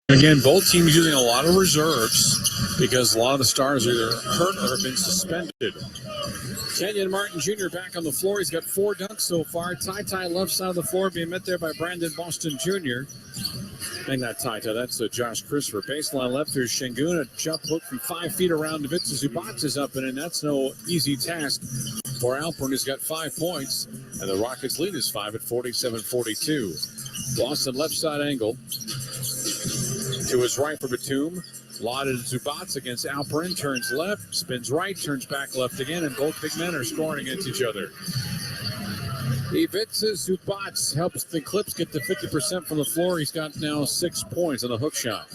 Again, both teams using a lot of reserves because a lot of the stars are either hurt or have been suspended. Kenyon Martin Jr. back on the floor. He's got 4 dunks so far. Ty left side of the floor being met there by Brandon Boston Jr. And not Ty, that's Josh Christopher. Baseline left, there's Şengün. A jump hook from 5 feet around Ivica Zubac is up, and that's no easy task for Alpern, who's got 5 points. And the Rockets lead is 5 at 47-42. Boston left side angle. To his right for Batum. Lauded Zubac against Alpern. Turns left, spins right, turns back left again, and both big men are scoring against each other. Ivica Zubac helps the Clips get to 50% from the floor. He's got now 6 points on the hook shot.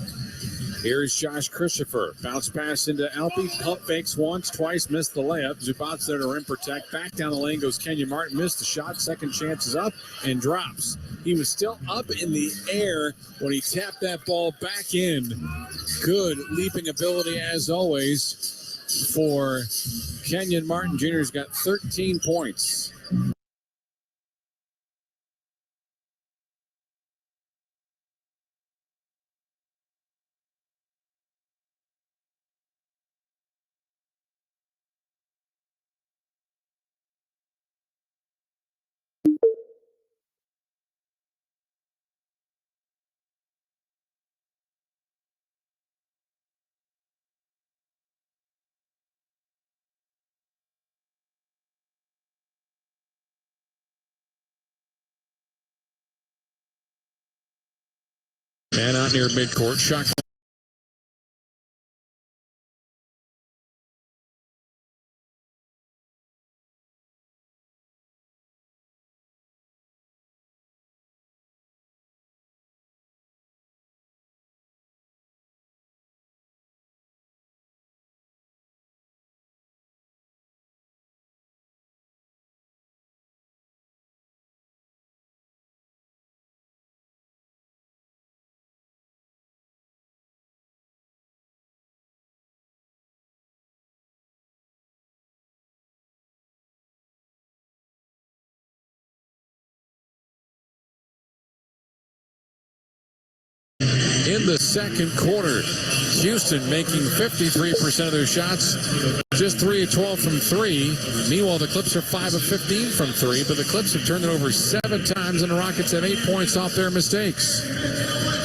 Here's Josh Christopher. Bounce pass into Alpe. Pump fakes once, twice, missed the layup. Zubac there to rim protect. Back down the lane goes Kenyon Martin. Missed the shot. Second chance is up and drops. He was still up in the air when he tapped that ball back in. Good leaping ability as always for Kenyon Martin Jr. He's got 13 points. Man out near midcourt. Shot. In the second quarter, Houston making 53% of their shots, just 3 of 12 from 3. Meanwhile, the Clips are 5 of 15 from 3, but the Clips have turned it over 7 times, and the Rockets have 8 points off their mistakes.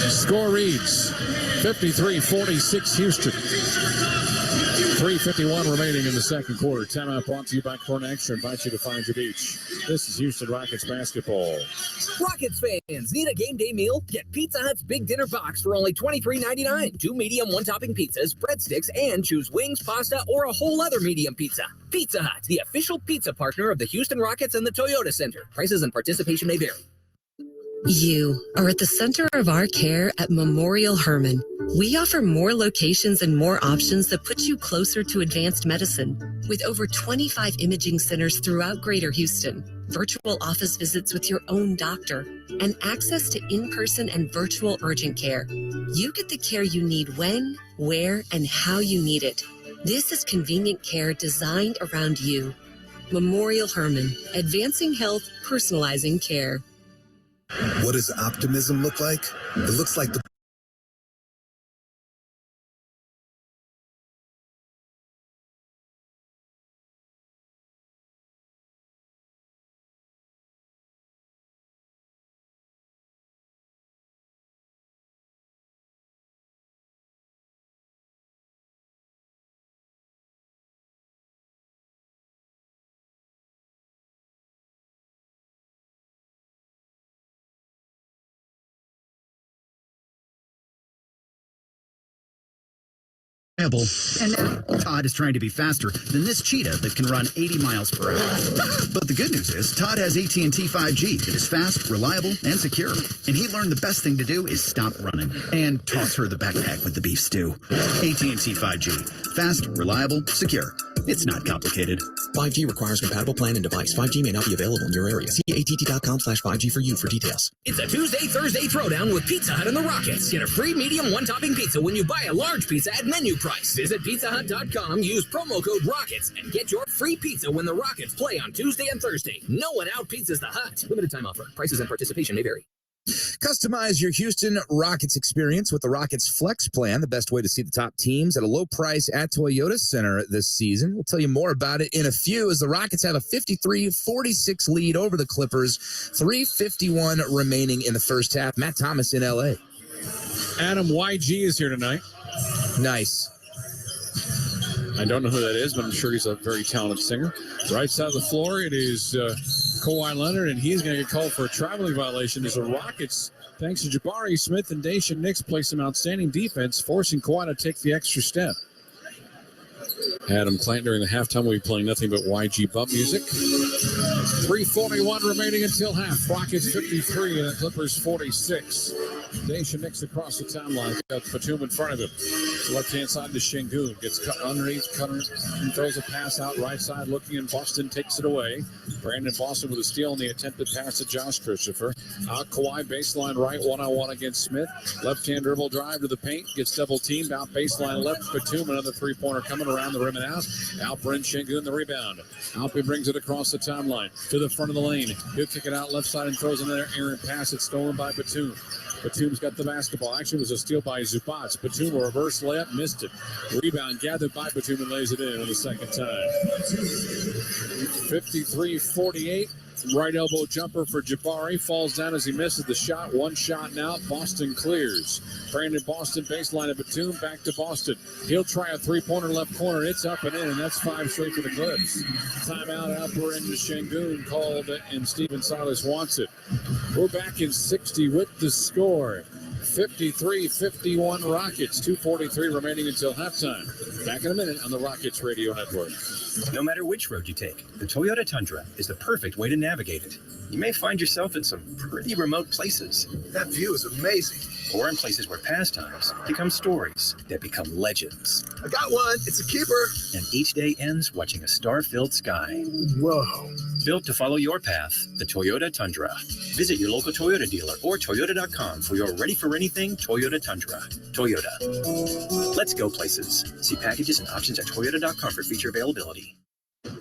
Score reads 53-46 Houston. 3:51 remaining in the second quarter. Timeout brought to you by Corn Extra. Invite you to find your beach. This is Houston Rockets basketball. Rockets fans, need a game day meal? Get Pizza Hut's Big Dinner Box for only $23.99. 2 medium, 1-topping pizzas, breadsticks, and choose wings, pasta, or a whole other medium pizza. Pizza Hut, the official pizza partner of the Houston Rockets and the Toyota Center. Prices and participation may vary. You are at the center of our care at Memorial Hermann. We offer more locations and more options that put you closer to advanced medicine. With over 25 imaging centers throughout Greater Houston, virtual office visits with your own doctor, and access to in-person and virtual urgent care, you get the care you need when, where, and how you need it. This is convenient care designed around you. Memorial Hermann, advancing health, personalizing care. What does optimism look like? It looks like the And now Todd is trying to be faster than this cheetah that can run 80 miles per hour. But the good news is Todd has AT&T 5G that is fast, reliable, and secure. And he learned the best thing to do is stop running and toss her the backpack with the beef stew. AT&T 5G. Fast, reliable, secure. It's not complicated. 5G requires compatible plan and device. 5G may not be available in your area. See att.com/5G for you for details. It's a Tuesday-Thursday throwdown with Pizza Hut and the Rockets. Get a free medium, 1-topping pizza when you buy a large pizza at menu price. Visit pizzahut.com, use promo code ROCKETS, and get your free pizza when the Rockets play on Tuesday and Thursday. No one out-pizzas the Hut. Limited time offer. Prices and participation may vary. Customize your Houston Rockets experience with the Rockets Flex Plan, the best way to see the top teams at a low price at Toyota Center this season. We'll tell you more about it in a few as the Rockets have a 53-46 lead over the Clippers, 3:51 remaining in the first half. Matt Thomas in L.A. Adam YG is here tonight. Nice. I don't know who that is, but I'm sure he's a very talented singer. Right side of the floor, it is Kawhi Leonard, and he's going to get called for a traveling violation as the Rockets, thanks to Jabari Smith and Daishen Nix, play some outstanding defense, forcing Kawhi to take the extra step. Adam Clanton during the halftime will be playing nothing but YG bump music. 3:41 remaining until half. Rockets 53 and the Clippers 46. Daishen Nix across the timeline. Got Batum in front of him. Left-hand side to Şengün. Gets cut underneath. Cutter and throws a pass out right side looking, and Boston takes it away. Brandon Boston with a steal on the attempted pass to Josh Christopher. Out Kawhi, baseline right, one-on-one against Smith. Left-hand dribble drive to the paint. Gets double-teamed. Out baseline left. Batum, another three-pointer coming around the rim and out. Alperen Şengün the rebound. Alpe brings it across the timeline to the front of the lane. He'll kick it out left side and throws another errant pass. It's stolen by Batum. Batum's got the basketball. Actually, it was a steal by Zubac. Batum, a reverse layup, missed it. Rebound gathered by Batum and lays it in on the second time. 53-48. Right elbow jumper for Jabari. Falls down as he misses the shot. One shot now. Boston clears. Brandon Boston, baseline of Batum. Back to Boston. He'll try a three-pointer left corner. It's up and in, and that's 5 straight for the Clips. Timeout out for Şengün called, and Stephen Silas wants it. We're back in 60 with the score. 53-51 Rockets. 2:43 remaining until halftime. Back in a minute on the Rockets Radio Network. No matter which road you take, the Toyota Tundra is the perfect way to navigate it. You may find yourself in some pretty remote places. That view is amazing. Or in places where pastimes become stories that become legends. I got one. It's a keeper. And each day ends watching a star-filled sky. Whoa. Built to follow your path, the Toyota Tundra. Visit your local Toyota dealer or Toyota.com for your ready-for-anything Toyota Tundra. Toyota. Let's go places. See packages and options at Toyota.com for feature availability.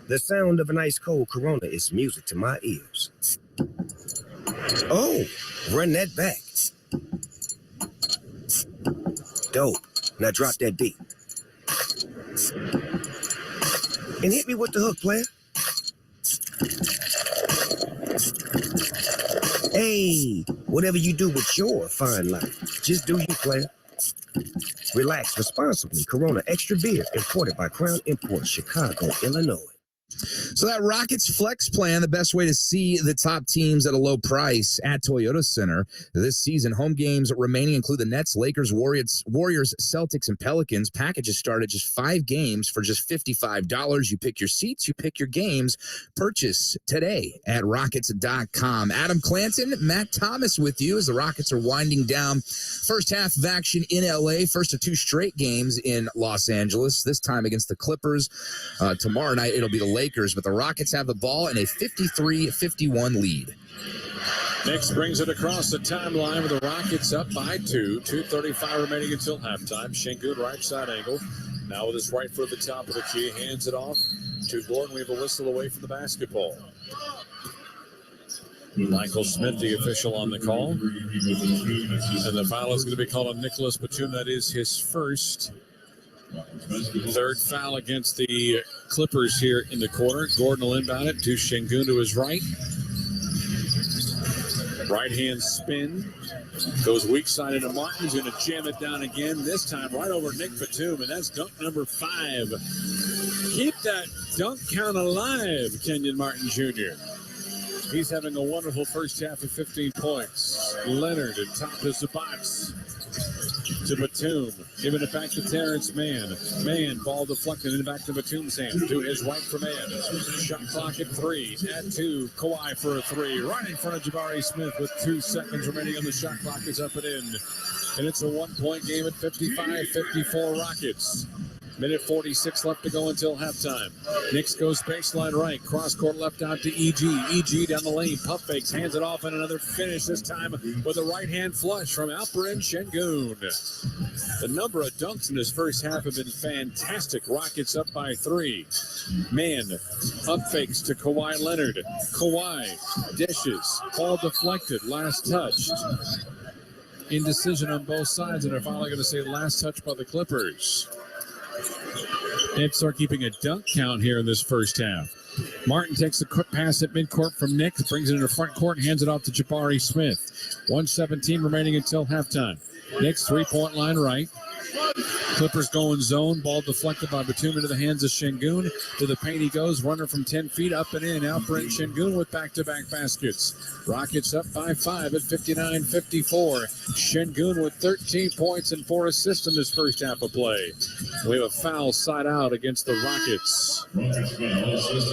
The sound of an ice-cold Corona is music to my ears. Oh, run that back. Dope. Now drop that beat. And hit me with the hook, player. Hey, whatever you do with your fine life, just do you, player. Relax responsibly. Corona Extra Beer, imported by Crown Imports, Chicago, Illinois. So that Rockets Flex Plan, the best way to see the top teams at a low price at Toyota Center this season. Home games remaining include the Nets, Lakers, Warriors, Celtics, and Pelicans. Packages start at just 5 games for just $55. You pick your seats, you pick your games. Purchase today at Rockets.com. Adam Clanton, Matt Thomas with you as the Rockets are winding down first half of action in L.A. First of 2 straight games in Los Angeles, this time against the Clippers. Tomorrow night it'll be the Lakers, but the Rockets have the ball in a 53-51 lead. Nix brings it across the timeline with the Rockets up by 2. 2:35 remaining until halftime. Şengün right side angle. Now with his right foot at the top of the key, hands it off to Gordon. We have a whistle away from the basketball. Michael Smith, the official on the call. And the foul is going to be called on Nicholas Batum. That is his first. Third foul against the Clippers here in the quarter. Gordon will inbound it to Şengün to his right. Right hand spin. Goes weak side into Martin. He's going to jam it down again. This time right over Nick Batum. And that's dunk number 5. Keep that dunk count alive, Kenyon Martin Jr. He's having a wonderful first half of 15 points. Leonard at top of the box. To Batum, giving it back to Terrence Mann. Mann, ball deflected and back to Batum's hand. To his right for Mann. Shot clock at 3. At 2, Kawhi for a 3. Right in front of Jabari Smith with 2 seconds remaining on the shot clock. Is up and in. And it's a 1-point game at 55-54 Rockets. Minute 46 left to go until halftime. Nix goes baseline right. Cross court left out to EG. EG down the lane. Puff fakes. Hands it off and another finish. This time with a right hand flush from Alperen Şengün. The number of dunks in his first half have been fantastic. Rockets up by 3. Man up fakes to Kawhi Leonard. Kawhi dishes. Ball deflected. Last touched. Indecision on both sides, and they're finally going to say last touch by the Clippers. Nets are keeping a dunk count here in this first half. Martin takes a quick pass at midcourt from Knicks, brings it into front court, and hands it off to Jabari Smith. 1:17 remaining until halftime. Knicks 3-point line right. Clippers going zone. Ball deflected by Batum into the hands of Şengün. To the paint he goes. Runner from 10 feet up and in. Alperen Şengün with back-to-back baskets. Rockets up by 5 at 59-54. Şengün with 13 points and 4 assists in this first half of play. We have a foul side out against the Rockets.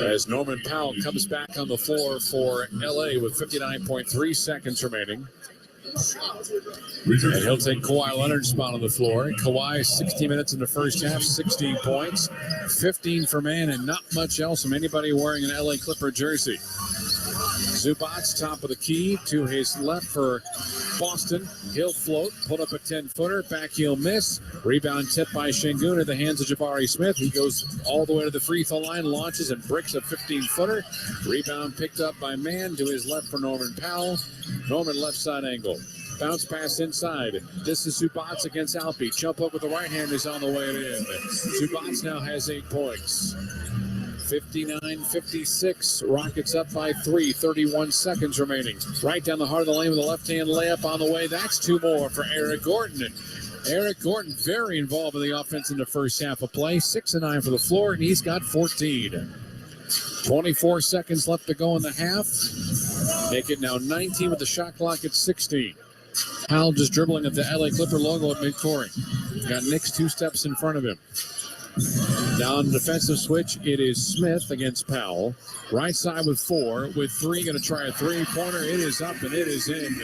As Norman Powell comes back on the floor for LA with 59.3 seconds remaining. And he'll take Kawhi Leonard's spot on the floor. Kawhi, 60 minutes in the first half, 16 points, 15 for man, and not much else from anybody wearing an LA Clipper jersey. Zubac, top of the key, to his left for Boston. He'll float, put up a 10-footer, back heel miss. Rebound tipped by Şengün in the hands of Jabari Smith. He goes all the way to the free throw line, launches and bricks a 15-footer. Rebound picked up by Mann to his left for Norman Powell. Norman left side angle. Bounce pass inside. This is Zubac against Alpi. Jump up with the right hand is on the way in. Zubac now has 8 points. 59-56. Rockets up by 3. 31 seconds remaining. Right down the heart of the lane with a left-hand layup on the way. That's 2 more for Eric Gordon. Eric Gordon very involved in the offense in the first half of play. 6 of 9 for the floor, and he's got 14. 24 seconds left to go in the half. Make it now 19 with the shot clock at 16. Powell just dribbling at the LA Clipper logo at midcourt. Got Knicks 2 steps in front of him. Now on the defensive switch, it is Smith against Powell. Right side with 4. With 3, going to try a 3-pointer. It is up and it is in.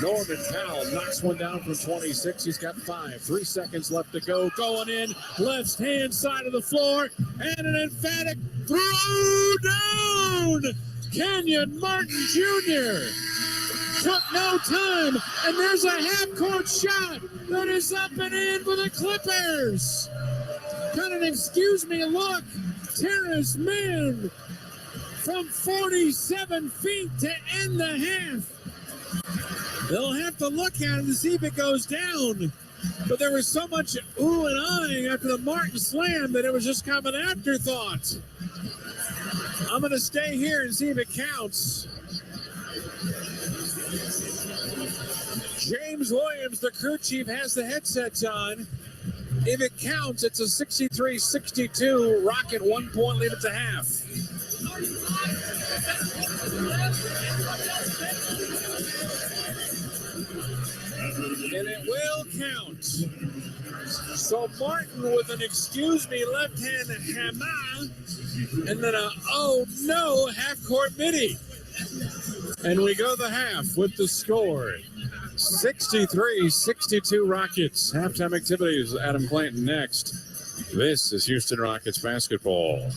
Norman Powell knocks one down from 26. He's got 5. 3 seconds left to go. Going in. Left hand side of the floor. And an emphatic throw down. Kenyon Martin Jr. took no time. And there's a half-court shot that is up and in for the Clippers. Got an excuse me look. Terrence Mann from 47 feet to end the half. They'll have to look at it to see if it goes down. But there was so much ooh and ahhing after the Martin slam that it was just kind of an afterthought. I'm going to stay here and see if it counts. James Williams, the crew chief, has the headsets on. If it counts, it's a 63-62 Rocket 1-point lead at the half. And it will count. So Martin with an excuse me left hand hammer, and then a oh no half-court midi. And we go to the half with the score. 63-62 Rockets. Halftime activities. Adam Clanton next. This is Houston Rockets basketball.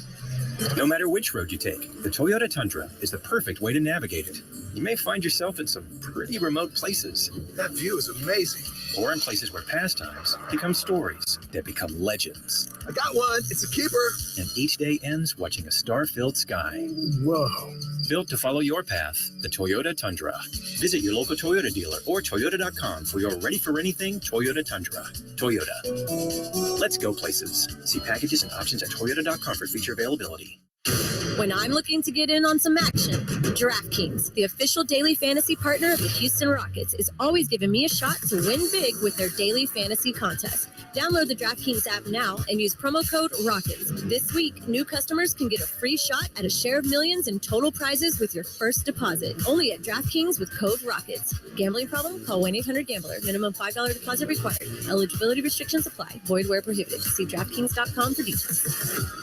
No matter which road you take, the Toyota Tundra is the perfect way to navigate it. You may find yourself in some pretty remote places. That view is amazing. Or in places where pastimes become stories that become legends. I got one. It's a keeper. And each day ends watching a star-filled sky. Whoa. Built to follow your path, the Toyota Tundra. Visit your local Toyota dealer or Toyota.com for your ready-for-anything Toyota Tundra. Toyota. Let's go places. See packages and options at Toyota.com for feature availability. When I'm looking to get in on some action, DraftKings, the official daily fantasy partner of the Houston Rockets, is always giving me a shot to win big with their daily fantasy contest. Download the DraftKings app now and use promo code ROCKETS. This week, new customers can get a free shot at a share of millions in total prizes with your first deposit. Only at DraftKings with code ROCKETS. Gambling problem? Call 1-800-GAMBLER. Minimum $5 deposit required. Eligibility restrictions apply. Void where prohibited. See DraftKings.com for details.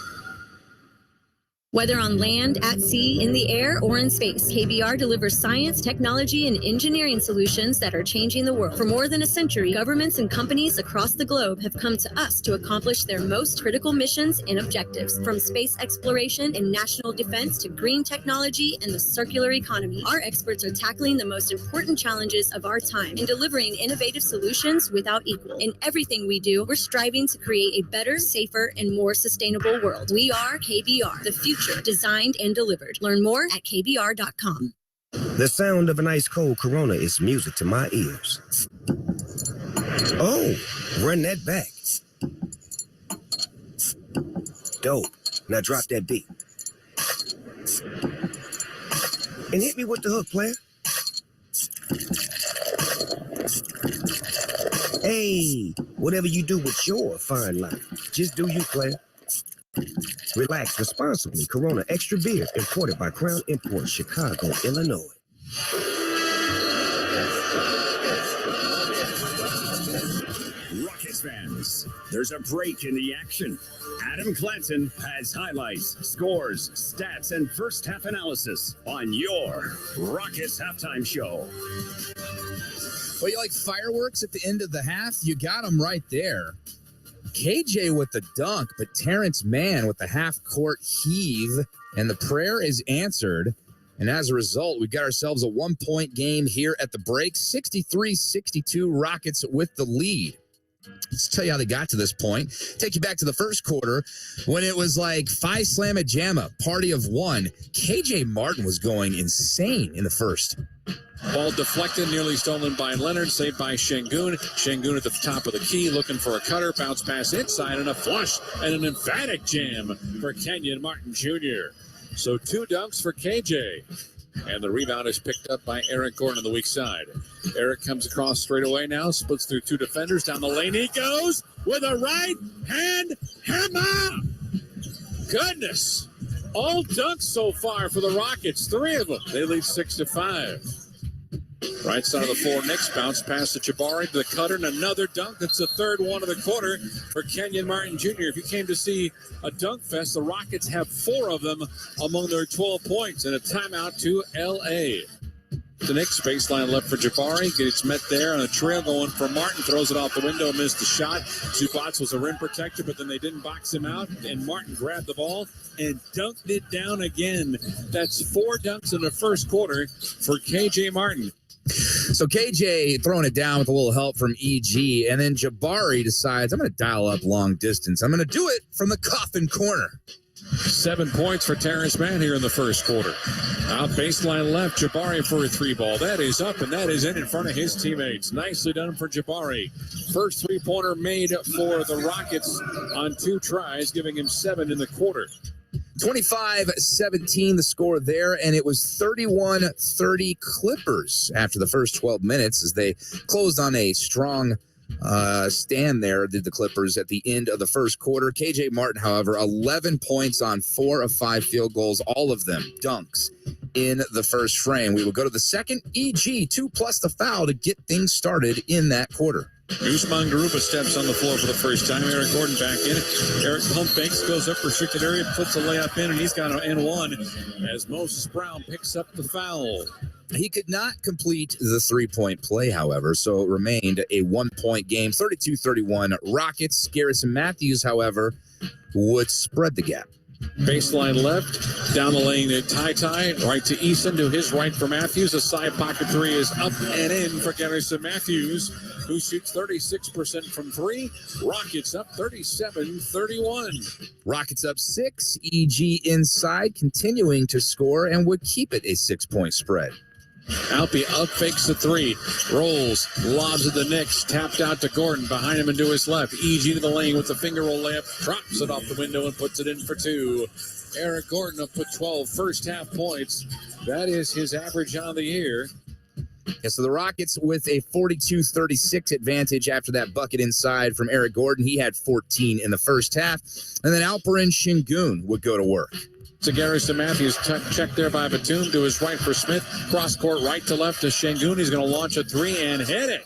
Whether on land, at sea, in the air, or in space, KBR delivers science, technology, and engineering solutions that are changing the world. For more than a century, governments and companies across the globe have come to us to accomplish their most critical missions and objectives. From space exploration and national defense to green technology and the circular economy, our experts are tackling the most important challenges of our time and delivering innovative solutions without equal. In everything we do, we're striving to create a better, safer, and more sustainable world. We are KBR, the future designed and delivered. Learn more at kbr.com. The sound of an ice cold Corona is music to my ears. Oh, run that back. Dope. Now drop that beat. And hit me with the hook, player. Hey, whatever you do with your fine life, just do you, player. Relax responsibly. Corona Extra Beer, imported by Crown Imports, Chicago, Illinois. Rockets fans, there's a break in the action. Adam Clanton has highlights, scores, stats, and first half analysis on your Rockets halftime show. Well, you like fireworks at the end of the half? You got them right there. KJ with the dunk, but Terrence Mann with the half-court heave, and the prayer is answered. And as a result, we got ourselves a one-point game here at the break. 63-62, Rockets with the lead. Let's tell you how they got to this point. Take you back to the first quarter when it was like Phi Slamma Jamma, party of one. KJ Martin was going insane in the first. Ball deflected, nearly stolen by Leonard, saved by Şengün. Şengün at the top of the key, looking for a cutter, bounce pass inside, and a flush, and an emphatic jam for Kenyon Martin Jr. So 2 dunks for KJ. And the rebound is picked up by Eric Gordon on the weak side. Eric comes across straight away now, splits through 2 defenders. Down the lane he goes with a right-hand hammer. Goodness. All dunks so far for the Rockets, 3 of them. They lead 6-5. Right side of the floor, Knicks bounce pass to Jabari to the cutter, and another dunk. That's the third one of the quarter for Kenyon Martin Jr. If you came to see a dunk fest, the Rockets have 4 of them among their 12 points, and a timeout to L.A. The Knicks baseline left for Jabari. Gets met there on a trail going for Martin. Throws it off the window, missed the shot. Zubac was a rim protector, but then they didn't box him out, and Martin grabbed the ball and dunked it down again. That's 4 dunks in the first quarter for KJ Martin. So KJ throwing it down with a little help from EG, and then Jabari decides, I'm going to dial up long distance. I'm going to do it from the coffin corner. 7 points for Terrence Mann here in the first quarter. Out baseline left, Jabari for a 3 ball. That is up, and that is in front of his teammates. Nicely done for Jabari. First 3-pointer made for the Rockets on 2 tries, giving him 7 in the quarter. 25-17 the score there, and it was 31-30 Clippers after the first 12 minutes as they closed on a strong stand there, did the Clippers at the end of the first quarter. KJ Martin, however, 11 points on 4 of 5 field goals, all of them dunks in the first frame. We will go to the second. EG, 2 plus the foul to get things started in that quarter. Usman Garuba steps on the floor for the first time. Eric Gordon back in. Eric Pump-Fakes goes up restricted area, puts a layup in, and he's got an and-one as Moses Brown picks up the foul. He could not complete the 3-point play, however, so it remained a 1-point game, 32-31 Rockets. Garrison Matthews, however, would spread the gap. Baseline left, down the lane to Ty, right to Eason, to his right for Matthews. A side pocket 3 is up and in for Garrison Matthews, who shoots 36% from 3. Rockets up 37-31. Rockets up 6. EG inside, continuing to score, and would keep it a 6-point spread. Alpi up fakes the 3, rolls, lobs at the Knicks, tapped out to Gordon, behind him and to his left. EG to the lane with the finger roll layup, drops it off the window and puts it in for 2. Eric Gordon up with 12 first half points. That is his average on the year. Yeah, so the Rockets with a 42-36 advantage after that bucket inside from Eric Gordon. He had 14 in the first half. And then Alperen Şengün would go to work. To Garrison Matthews, checked there by Batum, to his right for Smith. Cross court right to left to Şengün. He's going to launch a 3 and hit it.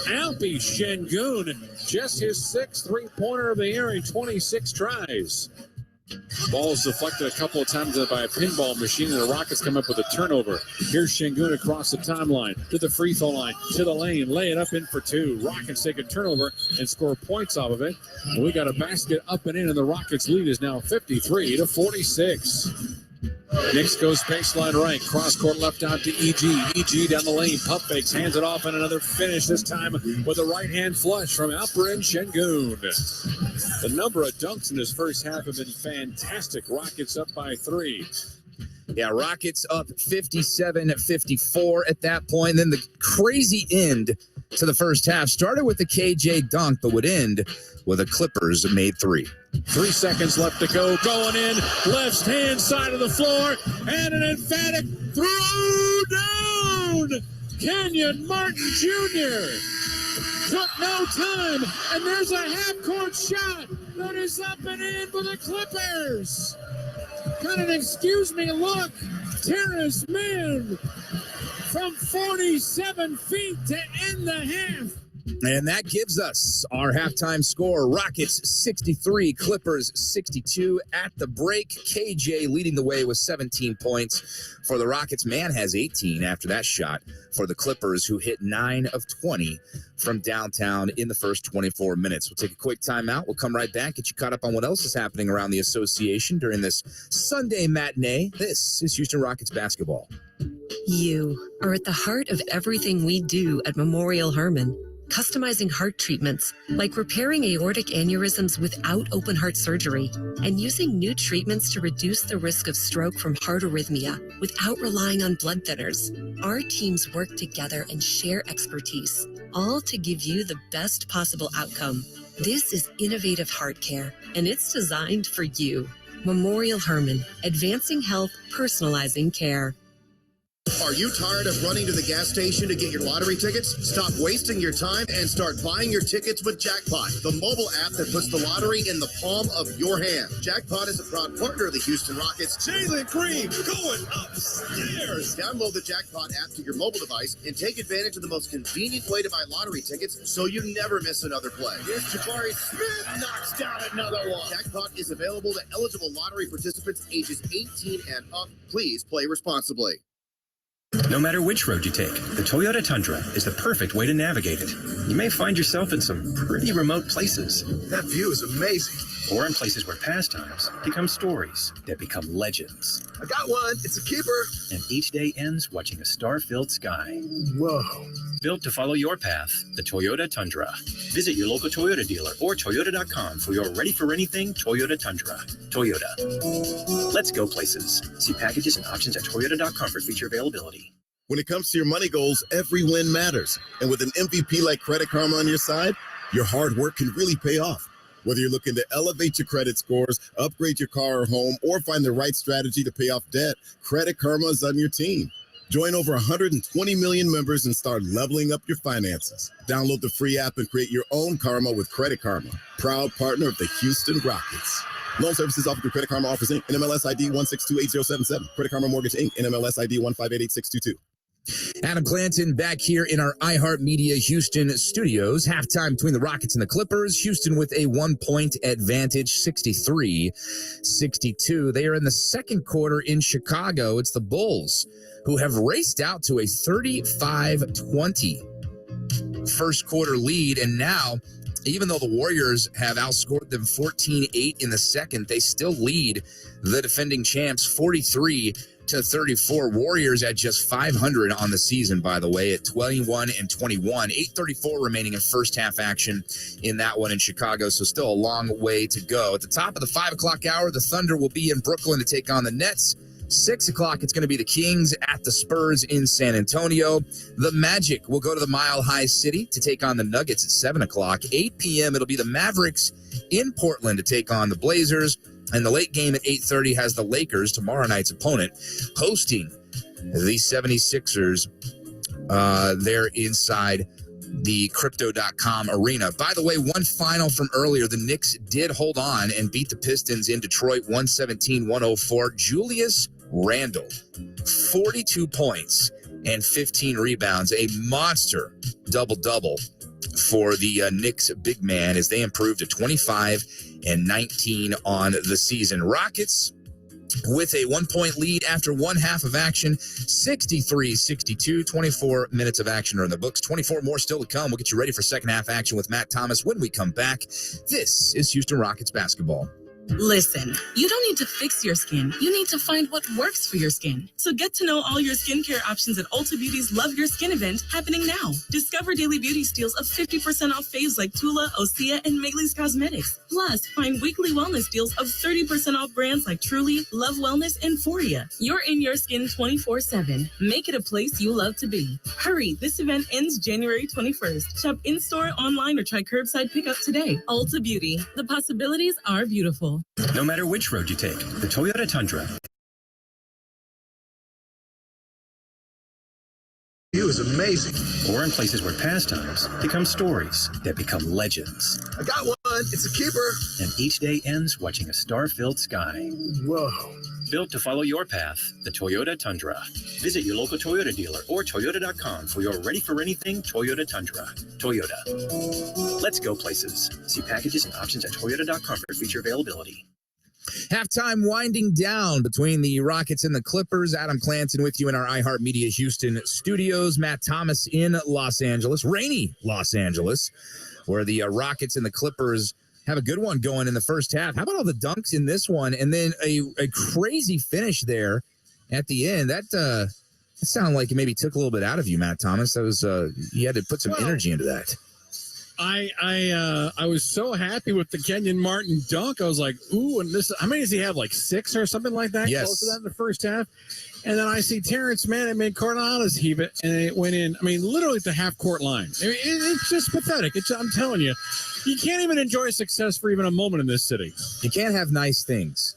Alpi Şengün, just his 6th 3-pointer of the year in 26 tries. Ball's deflected a couple of times by a pinball machine, and the Rockets come up with a turnover. Here's Şengün across the timeline to the free throw line, to the lane, lay it up in for two. Rockets take a turnover and score points off of it. And we got a basket up and in, and the Rockets' lead is now 53-46. Knicks goes baseline right, cross court left out to EG. EG down the lane, pump fakes, hands it off, and another finish, this time with a right-hand flush from Alperen Şengün. The number of dunks in his first half have been fantastic. Rockets up by 3. Yeah, Rockets up 57-54 at that point. Then the crazy end to the first half started with the KJ dunk, but would end with a Clippers made 3. 3 seconds left to go. Going in, left hand side of the floor, and an emphatic throw down. Kenyon Martin Jr. took no time, and there's a half-court shot that is up and in for the Clippers. Got an excuse me look. Terrence Mann from 47 feet to end the half. And that gives us our halftime score. Rockets 63, Clippers 62 at the break. KJ leading the way with 17 points for the Rockets. Mann has 18 after that shot for the Clippers, who hit 9 of 20 from downtown in the first 24 minutes. We'll take a quick timeout. We'll come right back, get you caught up on what else is happening around the association during this Sunday matinee. This is Houston Rockets basketball. You are at the heart of everything we do at Memorial Hermann. Customizing heart treatments, like repairing aortic aneurysms without open heart surgery, and using new treatments to reduce the risk of stroke from heart arrhythmia without relying on blood thinners. Our teams work together and share expertise, all to give you the best possible outcome. This is innovative heart care, and it's designed for you. Memorial Hermann, advancing health, personalizing care. Are you tired of running to the gas station to get your lottery tickets? Stop wasting your time and start buying your tickets with Jackpot, the mobile app that puts the lottery in the palm of your hand. Jackpot is a proud partner of the Houston Rockets. Jalen Green going upstairs. Download the Jackpot app to your mobile device and take advantage of the most convenient way to buy lottery tickets so you never miss another play. Here's Jabari Smith knocks down another one. Jackpot is available to eligible lottery participants ages 18 and up. Please play responsibly. No matter which road you take, the Toyota Tundra is the perfect way to navigate it. You may find yourself in some pretty remote places. That view is amazing. Or in places where pastimes become stories that become legends. I got one. It's a keeper. And each day ends watching a star-filled sky. Whoa. Built to follow your path, the Toyota Tundra. Visit your local Toyota dealer or Toyota.com for your ready-for-anything Toyota Tundra. Toyota. Let's go places. See packages and options at Toyota.com for feature availability. When it comes to your money goals, every win matters. And with an MVP like Credit Karma on your side, your hard work can really pay off. Whether you're looking to elevate your credit scores, upgrade your car or home, or find the right strategy to pay off debt, Credit Karma is on your team. Join over 120 million members and start leveling up your finances. Download the free app and create your own Karma with Credit Karma, proud partner of the Houston Rockets. Loan services offered through Credit Karma Offers Inc. NMLS ID 1628077. Credit Karma Mortgage Inc. NMLS ID 1588622. Adam Clanton back here in our iHeartMedia Houston studios. Halftime between the Rockets and the Clippers. Houston with a 1-point advantage, 63-62. They are in the second quarter in Chicago. It's the Bulls who have raced out to a 35-20 first quarter lead. And now, even though the Warriors have outscored them 14-8 in the second, they still lead the defending champs 43-34. Warriors at just 500 on the season, by the way, at 21-21. 8:34 remaining in first half action in that one in Chicago, so still a long way to go. At the top of the 5 o'clock hour, the Thunder will be in Brooklyn to take on the Nets. 6 o'clock, it's going to be the Kings at the Spurs in San Antonio. The Magic will go to the Mile High City to take on the Nuggets at 7 o'clock. 8 p.m., it'll be the Mavericks in Portland to take on the Blazers. And the late game at 8:30 has the Lakers, tomorrow night's opponent, hosting the 76ers there inside the Crypto.com arena. By the way, one final from earlier, the Knicks did hold on and beat the Pistons in Detroit 117-104. Julius Randle, 42 points and 15 rebounds, a monster double-double for the Knicks big man as they improved to 25 and 19 on the season. Rockets with a 1-point lead after one half of action, 63-62, 24 minutes of action are in the books, 24 more still to come. We'll get you ready for second half action with Matt Thomas when we come back. This is Houston Rockets basketball. Listen, you don't need to fix your skin. You need to find what works for your skin. So get to know all your skincare options at Ulta Beauty's Love Your Skin event happening now. Discover daily beauty steals of 50% off faves like Tula, Osea, and Megley's Cosmetics. Plus, find weekly wellness deals of 30% off brands like Truly, Love Wellness, and Foria. You're in your skin 24/7. Make it a place you love to be. Hurry, this event ends January 21st. Shop in-store, online, or try curbside pickup today. Ulta Beauty. The possibilities are beautiful. No matter which road you take, the Toyota Tundra View is amazing. or in places where pastimes become stories that become legends. I got one. It's a keeper. And each day ends watching a star-filled sky. Whoa. Built to follow your path, the Toyota Tundra. Visit your local Toyota dealer or Toyota.com for your ready-for-anything Toyota Tundra. Toyota. Let's go places. See packages and options at Toyota.com for feature availability. Halftime winding down between the Rockets and the Clippers. Adam Clanton with you in our iHeartMedia Houston studios. Matt Thomas in Los Angeles, rainy Los Angeles, where the Rockets and the Clippers have a good one going in the first half. How about all the dunks in this one? And then a crazy finish there at the end. That sounded like it maybe took a little bit out of you, Matt Thomas. That was you had to put some energy into that. I was so happy with the Kenyon Martin dunk. I was like, ooh, and this, how many does he have? Like 6 or something like that? Yes. Close to that in the first half. And then I see Terrence Mann and made Cardano's heave it, and it went in, I mean, literally at the half-court line. I mean, it's just pathetic. I'm telling you, you can't even enjoy success for even a moment in this city. You can't have nice things.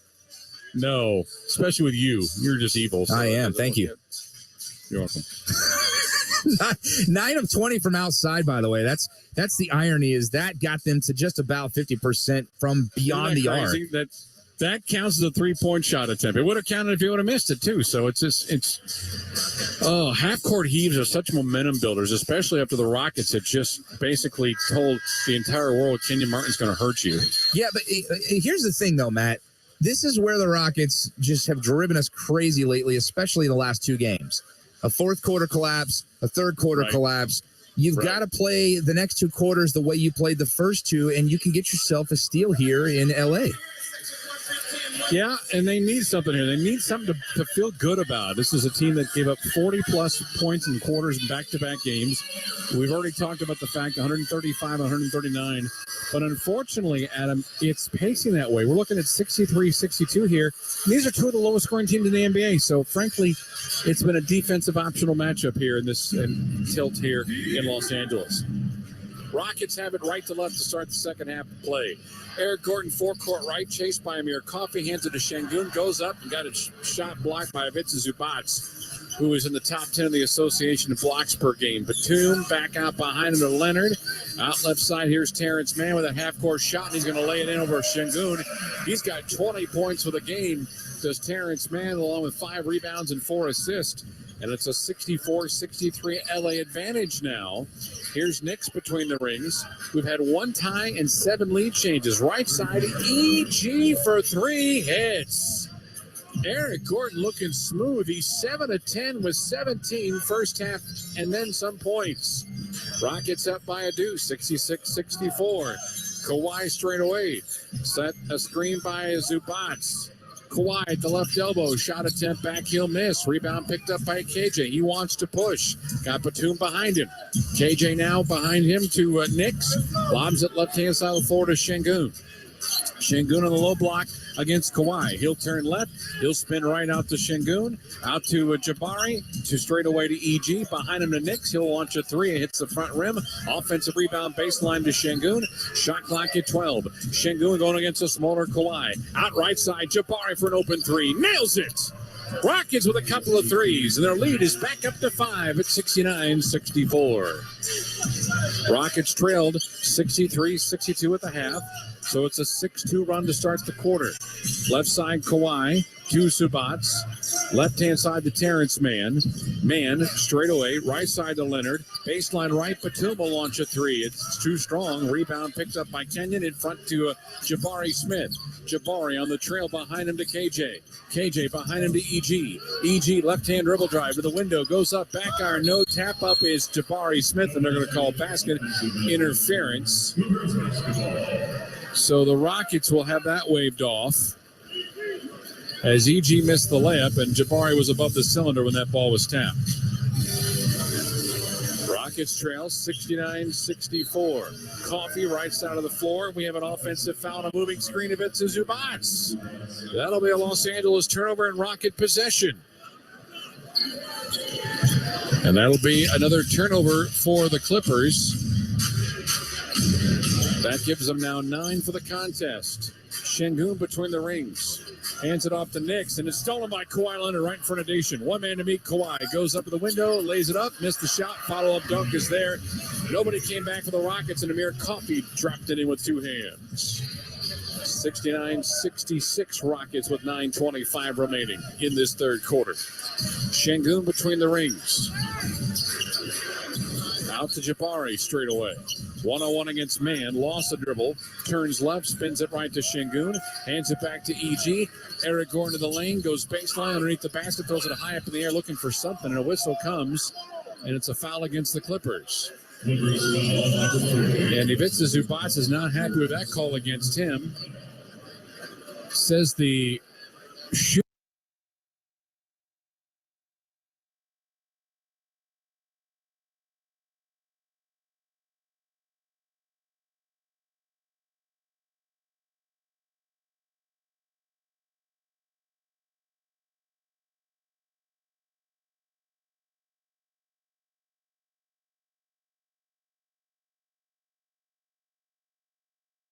No, especially with you. You're just evil. So I am. Thank you. You're welcome. 9 of 20 from outside, by the way. That's the irony, is that got them to just about 50% from beyond the arc. That counts as a 3-point shot attempt. It would have counted if you would have missed it too. So half-court heaves are such momentum builders, especially after the Rockets had just basically told the entire world Kenyon Martin's going to hurt you. Yeah, but here's the thing, though, Matt. This is where the Rockets just have driven us crazy lately, especially the last 2 games. A fourth-quarter collapse, a third-quarter collapse. You've got to play the next 2 quarters the way you played the first 2, and you can get yourself a steal here in L.A. Yeah, and they need something here. They need something to feel good about. This is a team that gave up 40-plus points in quarters in back-to-back games. We've already talked about the fact 135, 139. But unfortunately, Adam, it's pacing that way. We're looking at 63-62 here. These are 2 of the lowest-scoring teams in the NBA. So, frankly, it's been a defensive optional matchup here in this tilt here in Los Angeles. Rockets have it right to left to start the second half of play. Eric Gordon, forecourt right, chased by Amir Coffey, hands it to Şengün, goes up and got a shot blocked by Ivica Zubac, who is in the top 10 of the association of blocks per game. Batum back out behind him to Leonard. Out left side, here's Terrence Mann with a half-court shot, and he's going to lay it in over Şengün. He's got 20 points for the game, does Terrence Mann, along with 5 rebounds and 4 assists. And it's a 64-63 LA advantage now. Here's Knicks between the rings. We've had 1 tie and 7 lead changes. Right side, EG for 3 hits. Eric Gordon looking smooth. He's 7 of 10 with 17 first half and then some points. Rockets up by a deuce, 66-64. Kawhi straight away. Set a screen by Zubac. Kawhi at the left elbow, shot attempt back, he'll miss. Rebound picked up by KJ. He wants to push. Got Batum behind him. KJ now behind him to Knicks. Lobs it left-hand side of the floor to Şengün. Şengün on the low block against Kawhi. He'll turn left. He'll spin right out to Şengün. Out to Jabari. To straight away to EG. Behind him to Knicks. He'll launch a 3. It hits the front rim. Offensive rebound baseline to Şengün. Shot clock at 12. Şengün going against a smaller Kawhi. Out right side. Jabari for an open 3. Nails it. Rockets with a couple of threes, and their lead is back up to 5 at 69-64. Rockets trailed 63-62 at the half, so it's a 6-2 run to start the quarter. Left side, Kawhi to Zubac. Left-hand side to Terrence Mann. Mann straight away. Right side to Leonard. Baseline right. Batum will launch a three. It's too strong. Rebound picked up by Kenyon in front to Jabari Smith. Jabari on the trail behind him to KJ. KJ behind him to EG. EG left-hand dribble drive to the window. Goes up. Back iron. No tap up is Jabari Smith, and they're going to call basket interference. So the Rockets will have that waved off as EG missed the layup, and Jabari was above the cylinder when that ball was tapped. Rockets trail 69-64. Coffee right side of the floor. We have an offensive foul, a moving screen of Ivica Zubac. That'll be a Los Angeles turnover and Rocket possession. And that'll be another turnover for the Clippers. That gives them now 9 for the contest. Şengün between the rings. Hands it off to Nix, and it's stolen by Kawhi Leonard right in front of Nation. One man to meet Kawhi. Goes up to the window, lays it up, missed the shot. Follow-up dunk is there. Nobody came back for the Rockets, and Amir Coffey dropped it in with 2 hands. 69-66 Rockets with 9:25 remaining in this third quarter. Şengün between the rings. Out to Jabari straight away. 1-on-1 against Mann. Lost the dribble. Turns left. Spins it right to Şengün. Hands it back to EG. Eric Gordon to the lane. Goes baseline underneath the basket. Throws it high up in the air looking for something. And a whistle comes. And it's a foul against the Clippers. And Ivica Zubac is not happy with that call against him. Says the shooter.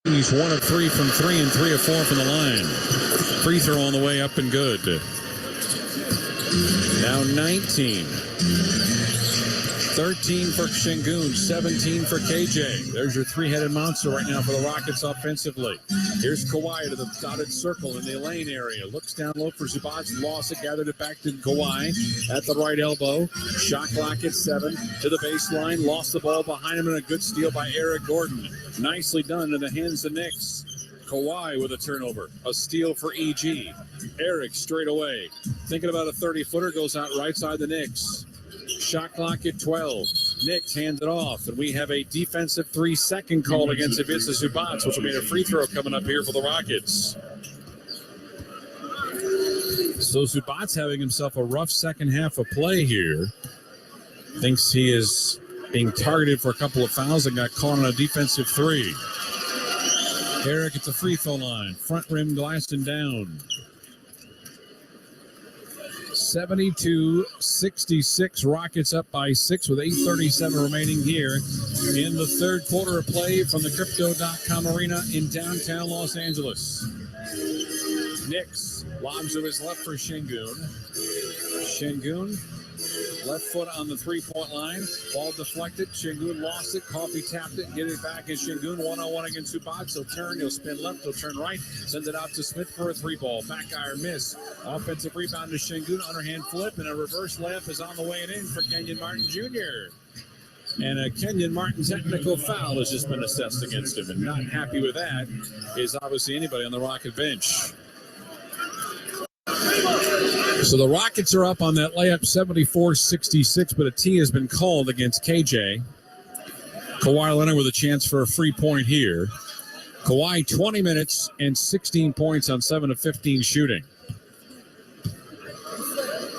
He's 1 of 3 from 3 and 3 of 4 from the line. Free throw on the way up and good. Now 19. 13 for Şengün, 17 for KJ. There's your three-headed monster right now for the Rockets offensively. Here's Kawhi to the dotted circle in the lane area. Looks down low for Zubac. Lost it, gathered it back to Kawhi at the right elbow. Shot clock at 7 to the baseline. Lost the ball behind him, and a good steal by Eric Gordon. Nicely done in the hands of Knicks. Kawhi with a turnover. A steal for EG. Eric straight away. Thinking about a 30-footer. Goes out right side the Knicks. Shot clock at 12. Knicks hands it off, and we have a defensive 3-second call against Ivica Zubac, which will be a free throw coming up here for the Rockets. So Zubac having himself a rough second half of play here. Thinks he is being targeted for a couple of fouls and got caught on a defensive 3. Eric at the free throw line. Front rim blasting down. 72-66. Rockets up by 6 with 8:37 remaining here in the third quarter of play from the Crypto.com Arena in downtown Los Angeles. Knicks lobs to his left for Şengün. Şengün, left foot on the three-point line. Ball deflected. Şengün lost it. Coffey tapped it. Get it back. And Şengün 1-on-1 against Zubac. He'll turn. He'll spin left. He'll turn right. Sends it out to Smith for a 3-ball. Back iron miss. Offensive rebound to Şengün. Underhand flip. And a reverse layup is on the way and in for Kenyon Martin Jr. And a Kenyon Martin technical foul has just been assessed against him. And not happy with that is obviously anybody on the Rocket bench. So the Rockets are up on that layup 74-66, but a T has been called against KJ. Kawhi Leonard with a chance for a free point here. Kawhi 20 minutes and 16 points on 7 of 15 shooting.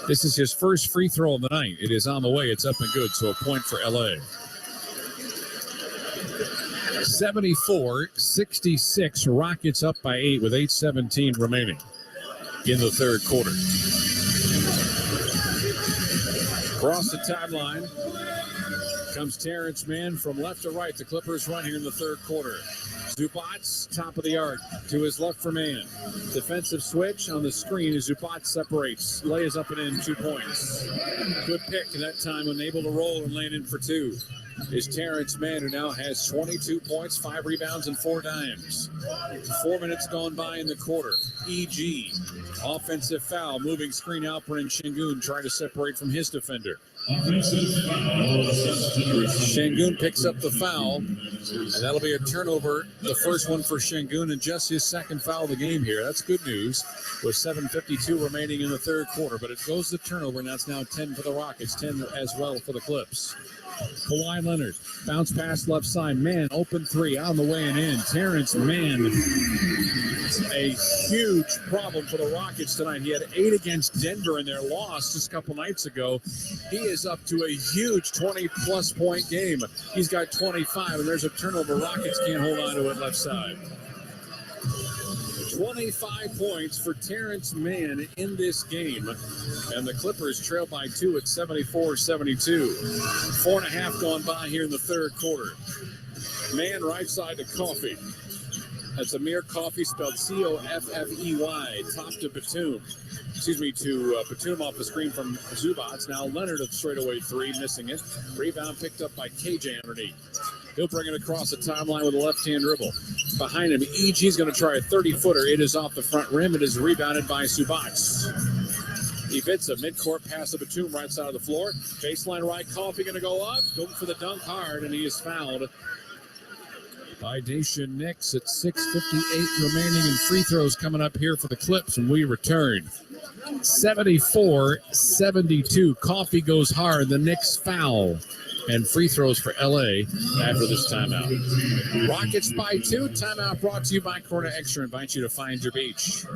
This is his first free throw of the night. It is on the way. It's up and good, so a point for LA. 74-66, Rockets up by 8 with 8:17 remaining in the third quarter. Across the timeline comes Terrence Mann from left to right. The Clippers run here in the third quarter. Zubac, top of the arc, to his left for Mann. Defensive switch on the screen as Zubac separates. Lays up and in, 2 points. Good pick at that time, unable to roll and lay it in for 2. is Terrence Mann, who now has 22 points, 5 rebounds, and 4 dimes. 4 minutes gone by in the quarter. EG, offensive foul, moving screen out. Brennan Sengun trying to separate from his defender. Sengun picks up the foul, and that'll be a turnover. The first one for Sengun, and just his second foul of the game here. That's good news with 7:52 remaining in the third quarter, but it goes to turnover, and that's now 10 for the Rockets, 10 as well for the Clips. Kawhi Leonard, bounce pass left side. Mann, open 3, on the way and in. Terrence Mann, a huge problem for the Rockets tonight. He had 8 against Denver in their loss just a couple nights ago. He is up to a huge 20-plus point game. He's got 25, and there's a turnover. Rockets can't hold on to it left side. 25 points for Terrence Mann in this game. And the Clippers trail by 2 at 74-72. 4.5 gone by here in the third quarter. Mann right side to Coffey. That's Amir Coffey, spelled Coffey. Top to Batum. To Batum off the screen from Zubac. Now Leonard at straightaway 3, missing it. Rebound picked up by KJ underneath. He'll bring it across the timeline with a left-hand dribble. Behind him, EG's going to try a 30-footer. It is off the front rim. It is rebounded by Zubac. Ivica, midcourt pass to Batum, right side of the floor. Baseline right, Coffey going to go up. Going for the dunk hard, and he is fouled by Daishen Nix at 6:58 remaining, and free throws coming up here for the Clips when we return. 74-72. Coffey goes hard. The Knicks foul. And free throws for LA after this timeout. Rockets by 2. Timeout brought to you by Corona Extra. Invite you to find your beach.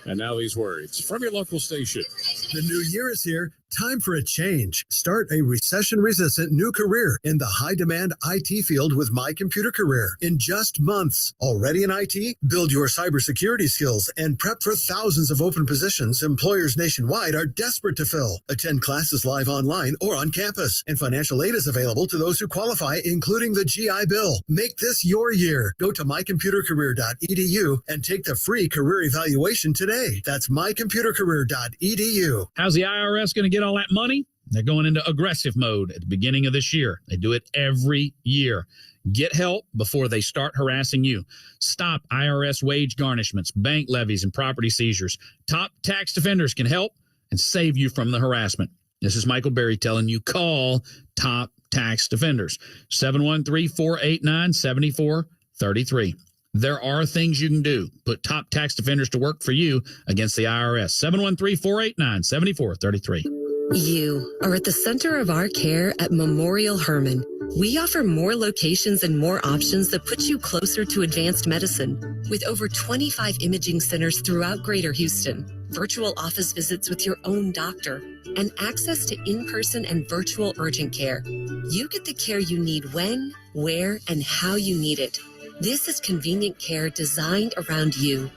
And now these words from your local station. The new year is here. Time for a change. Start a recession-resistant new career in the high-demand IT field with My Computer Career in just months. Already in IT? Build your cybersecurity skills and prep for thousands of open positions employers nationwide are desperate to fill. Attend classes live online or on campus, and financial aid is available to those who qualify, including the GI Bill. Make this your year. Go to mycomputercareer.edu and take the free career evaluation today. That's mycomputercareer.edu. How's the IRS going to get all that money? They're going into aggressive mode at the beginning of this year. They do it every year. Get help before they start harassing you. Stop IRS wage garnishments, bank levies, and property seizures. Top Tax Defenders can help and save you from the harassment. This is Michael Berry telling you, call Top Tax Defenders. 713-489-7433. There are things you can do. Put Top Tax Defenders to work for you against the IRS. 713-489-7433. You are at the center of our care at Memorial Hermann. We offer more locations and more options that put you closer to advanced medicine. With over 25 imaging centers throughout Greater Houston, virtual office visits with your own doctor, and access to in-person and virtual urgent care, you get the care you need when, where, and how you need it. This is convenient care designed around you.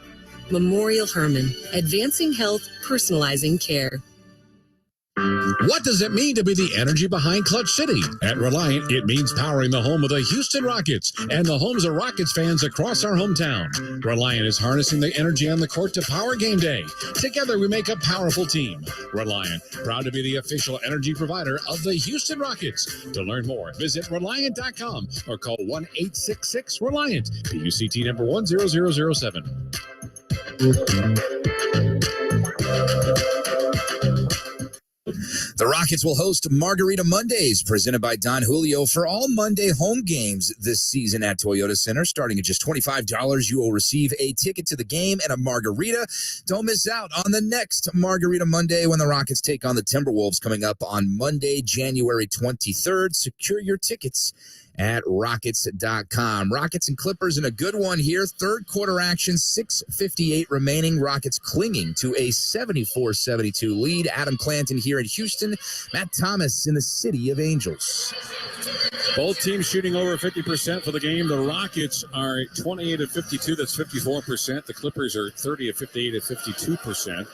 Memorial Hermann, advancing health, personalizing care. What does it mean to be the energy behind Clutch City? At Reliant, it means powering the home of the Houston Rockets and the homes of Rockets fans across our hometown. Reliant is harnessing the energy on the court to power game day. Together, we make a powerful team. Reliant, proud to be the official energy provider of the Houston Rockets. To learn more, visit Reliant.com or call 1-866-RELIANT, PUCT number 10007. The Rockets will host Margarita Mondays, presented by Don Julio, for all Monday home games this season at Toyota Center. Starting at just $25, you will receive a ticket to the game and a margarita. Don't miss out on the next Margarita Monday when the Rockets take on the Timberwolves coming up on Monday, January 23rd. Secure your tickets at Rockets.com. Rockets and Clippers in a good one here. Third quarter action, 6:58 remaining. Rockets clinging to a 74-72 lead. Adam Clanton here in Houston. Matt Thomas in the City of Angels. Both teams shooting over 50% for the game. The Rockets are 28 of 52. That's 54%. The Clippers are 30 of 58 at 52%.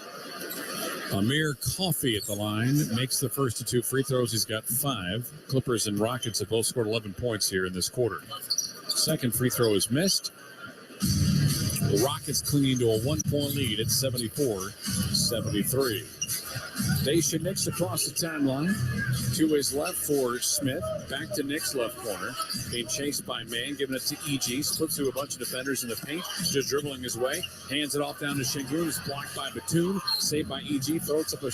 Amir Coffey at the line makes the first of 2 free throws. He's got 5. Clippers and Rockets have both scored 11 points here in this quarter. Second free throw is missed. The Rockets clinging to a 1-point lead at 74-73. Daisha Nix across the timeline. To his left for Smith. Back to Nick's left corner. Being chased by Mann. Giving it to EG. Splits through a bunch of defenders in the paint. Just dribbling his way. Hands it off down to Şengün. It's blocked by Batum. Saved by EG. Throws up a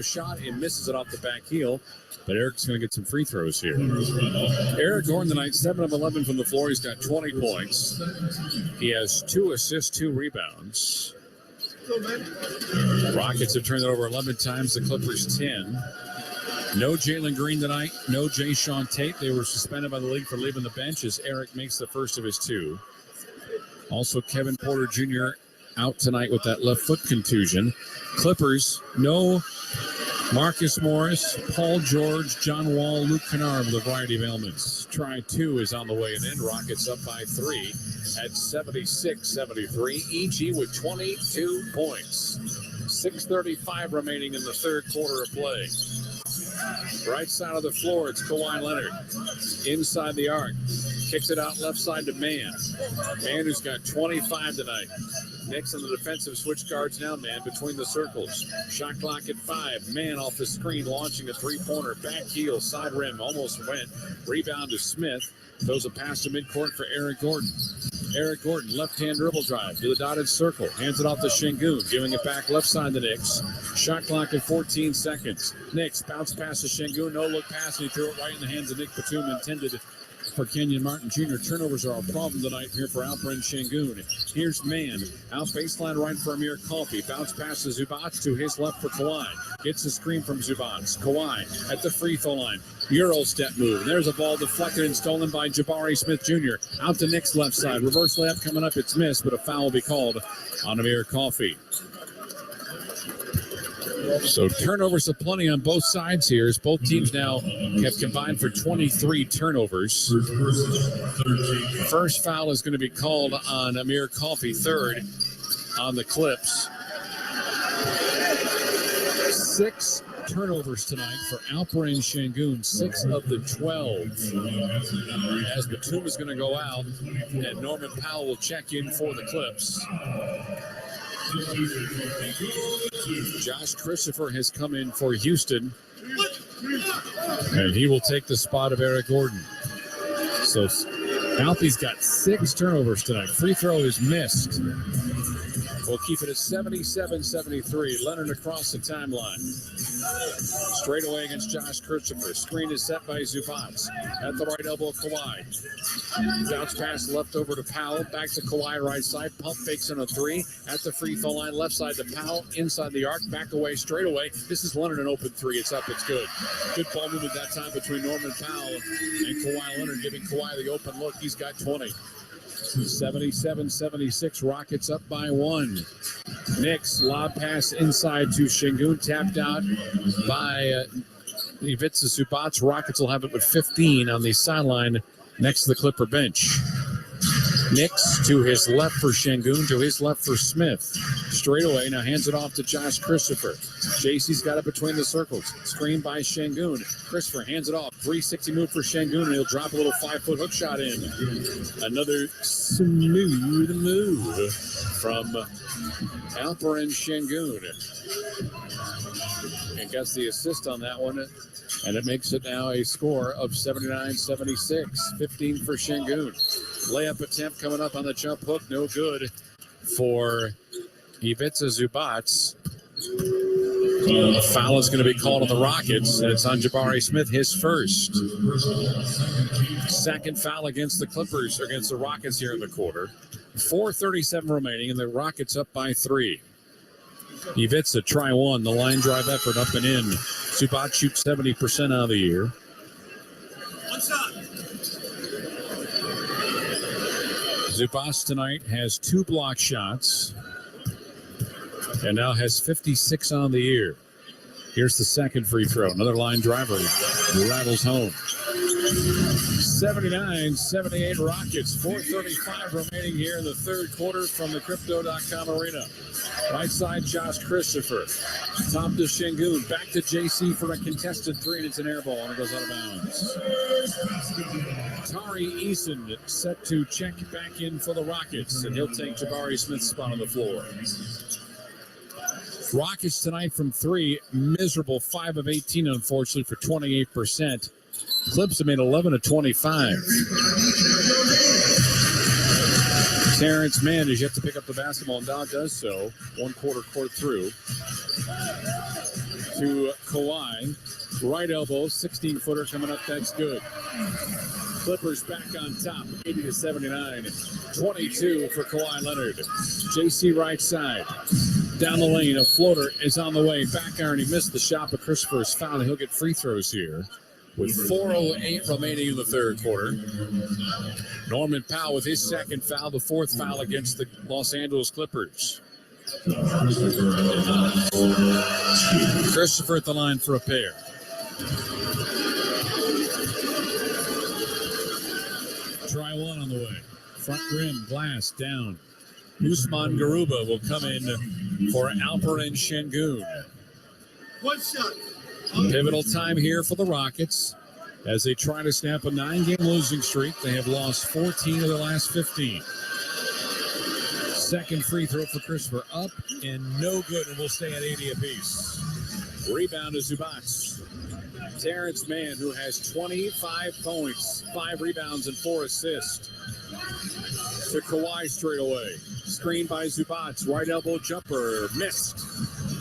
shot and misses it off the back heel. But Eric's going to get some free throws here. Eric Gordon tonight, 7 of 11 from the floor. He's got 20 points. He has 2 assists, 2 rebounds. Rockets have turned it over 11 times. The Clippers 10. No Jalen Green tonight. No Jayshawn Tate. They were suspended by the league for leaving the bench as Eric makes the first of his 2. Also, Kevin Porter Jr. out tonight with that left foot contusion. Clippers, no Marcus Morris, Paul George, John Wall, Luke Kennard with a variety of ailments. Try 2 is on the way and in. Rockets up by 3 at 76-73. EG with 22 points. 6:35 remaining in the third quarter of play. Right side of the floor, it's Kawhi Leonard. Inside the arc. Kicks it out left side to Mann. Mann who's got 25 tonight. Next on the defensive switch guards now, Mann between the circles. Shot clock at 5. Mann off the screen, launching a three-pointer. Back heel, side rim, almost went. Rebound to Smith. Throws a pass to midcourt for Eric Gordon. Eric Gordon, left-hand dribble drive to the dotted circle. Hands it off to Şengün, giving it back left side to Knicks. Shot clock at 14 seconds. Knicks bounce pass to Şengün, no-look pass, and he threw it right in the hands of Nick Batum, intended for Kenyon Martin Jr. Turnovers are a problem tonight here for Alperen Şengün. Here's Mann. Out baseline right for Amir Coffey. Bounce pass to Zubac to his left for Kawhi. Gets a screen from Zubac. Kawhi at the free throw line. Euro step move. There's a ball deflected and stolen by Jabari Smith Jr. Out to Nick's left side. Reverse layup coming up. It's missed, but a foul will be called on Amir Coffey. So turnovers aplenty on both sides here as both teams now have combined for 23 turnovers. First foul is going to be called on Amir Coffey, third on the Clips. 6 turnovers tonight for Alperen Şengün, 6 of the 12. As Batum is going to go out and Norman Powell will check in for the Clips. Josh Christopher has come in for Houston, and he will take the spot of Eric Gordon. So Alfie's got 6 turnovers tonight. Free throw is missed. We'll keep it at 77-73. Leonard across the timeline. Straight away against Josh Christopher. Screen is set by Zubac. At the right elbow, Kawhi. Bounce pass left over to Powell. Back to Kawhi right side. Pump fakes on a 3. At the free throw line, left side to Powell. Inside the arc. Back away, straight away. This is Leonard, an open 3. It's up. It's good. Good ball movement that time between Norman Powell and Kawhi Leonard, giving Kawhi the open look. He's got 20. 77-76, Rockets up by 1. Knicks lob pass inside to Şengün, tapped out by Ivica Zubac. Rockets will have it with 15 on the sideline next to the Clipper bench. Knicks to his left for Şengün, to his left for Smith. Straight away, now hands it off to Josh Christopher. JC's got it between the circles. Screened by Şengün. Christopher hands it off. 360 move for Şengün, and he'll drop a little 5-foot hook shot in. Another smooth move from Alperen Şengün. And gets the assist on that one. And it makes it now a score of 79-76. 15 for Şengün. Layup attempt coming up on the jump hook. No good for Ivica Zubac. A foul is going to be called on the Rockets, and it's on Jabari Smith, his first. Second foul against the Clippers, against the Rockets here in the quarter. 4:37 remaining, and the Rockets up by 3. Ivica, try 1. The line drive effort up and in. Zubac shoots 70% out of the year. One shot. Zubac tonight has 2 block shots and now has 56 on the year. Here's the second free throw. Another line driver rattles home. 79-78 Rockets. 4:35 remaining here in the third quarter from the Crypto.com arena. Right side, Josh Christopher. Top to Şengün. Back to JC for a contested 3, and it's an air ball, and it goes out of bounds. Tari Eason set to check back in for the Rockets, and he'll take Jabari Smith's spot on the floor. Rockets tonight from 3, miserable 5 of 18, unfortunately, for 28%. Clips have made 11 of 25. Terrence Mann is yet to pick up the basketball, and now does so. 1 quarter court through. To Kawhi. Right elbow, 16-footer coming up. That's good. Clippers back on top, 80-79. 22 for Kawhi Leonard. JC right side. Down the lane, a floater is on the way. Back iron, he missed the shot, but Christopher is fouled, and he'll get free throws here with 4:08 remaining in the third quarter. Norman Powell with his second foul, the 4th foul against the Los Angeles Clippers. Christopher at the line for a pair. Try one on the way. Front rim, glass, down. Usman Garuba will come in for Alperen Şengün. One shot. Pivotal time here for the Rockets as they try to snap a 9-game losing streak. They have lost 14 of their last 15. Second free throw for Christopher, up and no good, and we'll stay at 80 apiece. Rebound to Zubac. Terrence Mann, who has 25 points, 5 rebounds, and 4 assists. To Kawhi straight away. Screen by Zubac. Right elbow jumper. Missed.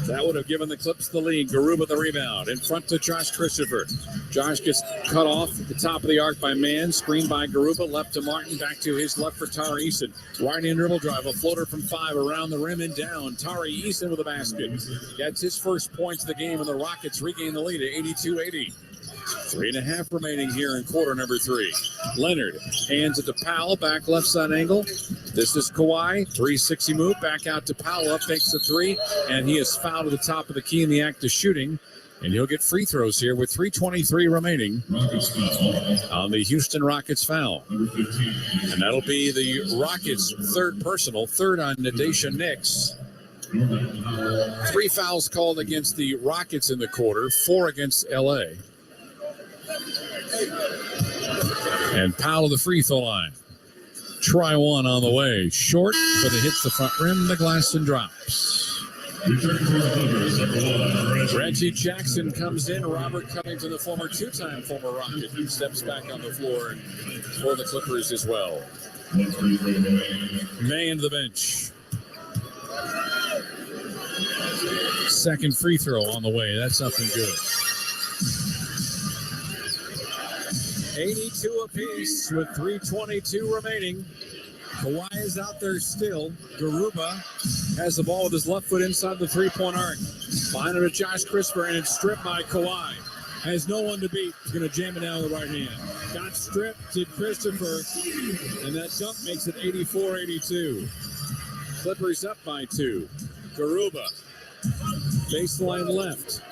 That would have given the Clips the lead. Garuba the rebound. In front to Josh Christopher. Josh gets cut off at the top of the arc by Mann. Screen by Garuba. Left to Martin. Back to his left for Tari Eason. Right hand dribble drive. A floater from 5 around the rim and down. Tari Eason with a basket. Gets his first points of the game, and the Rockets regain the lead at 82-80. 3.5 remaining here in quarter number 3. Leonard hands it to Powell, back left side angle. This is Kawhi, 360 move, back out to Powell, up takes the 3, and he is fouled at the top of the key in the act of shooting, and he'll get free throws here with 3:23 remaining on the Houston Rockets foul. And that'll be the Rockets' third personal, third on Nadesha Nix. 3 fouls called against the Rockets in the quarter, 4 against LA. And Powell to the free throw line. Try one on the way. Short, but it hits the front rim, the glass, and drops. Reggie Jackson comes in. Robert Covington, the two-time former Rocket, steps back on the floor for the Clippers as well. Mann to the bench. Second free throw on the way. That's something good. 82 apiece with 3:22 remaining. Kawhi is out there still. Garuba has the ball with his left foot inside the three-point arc. Behind him to Josh Christopher, and it's stripped by Kawhi. Has no one to beat. He's going to jam it down with the right hand. Got stripped to Christopher, and that dunk makes it 84-82. Clippers up by 2. Garuba, baseline left.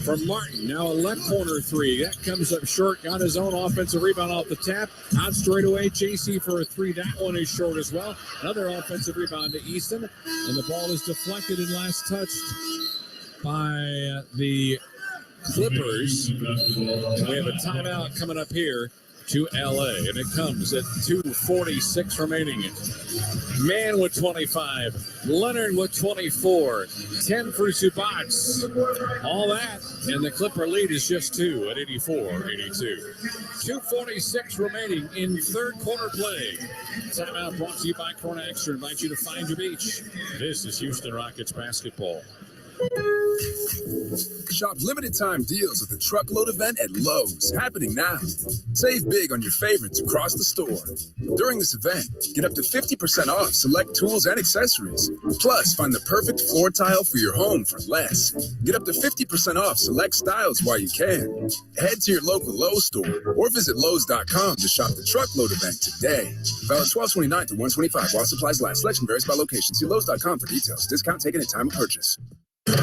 From Martin, now a left corner 3. That comes up short. Got his own offensive rebound off the tap. Out straight away, JC for a 3. That one is short as well. Another offensive rebound to Easton. And the ball is deflected and last touched by the Clippers. And we have a timeout coming up here to LA. And it comes at 2:46 remaining. Mann with 25. Leonard with 24. 10 for Zubac. All that. And the Clipper lead is just 2 at 84-82. 2:46 remaining in third quarter play. Timeout brought to you by Corona Extra. Invite you to find your beach. This is Houston Rockets basketball. Shop limited time deals at the Truckload event at Lowe's, happening now. Save big on your favorites across the store. During this event, get up to 50% off select tools and accessories. Plus, find the perfect floor tile for your home for less. Get up to 50% off select styles while you can. Head to your local Lowe's store or visit Lowes.com to shop the Truckload event today. Valid 12/29 to 1/25 while supplies last. Selection varies by location. See Lowes.com for details. Discount taken at time of purchase.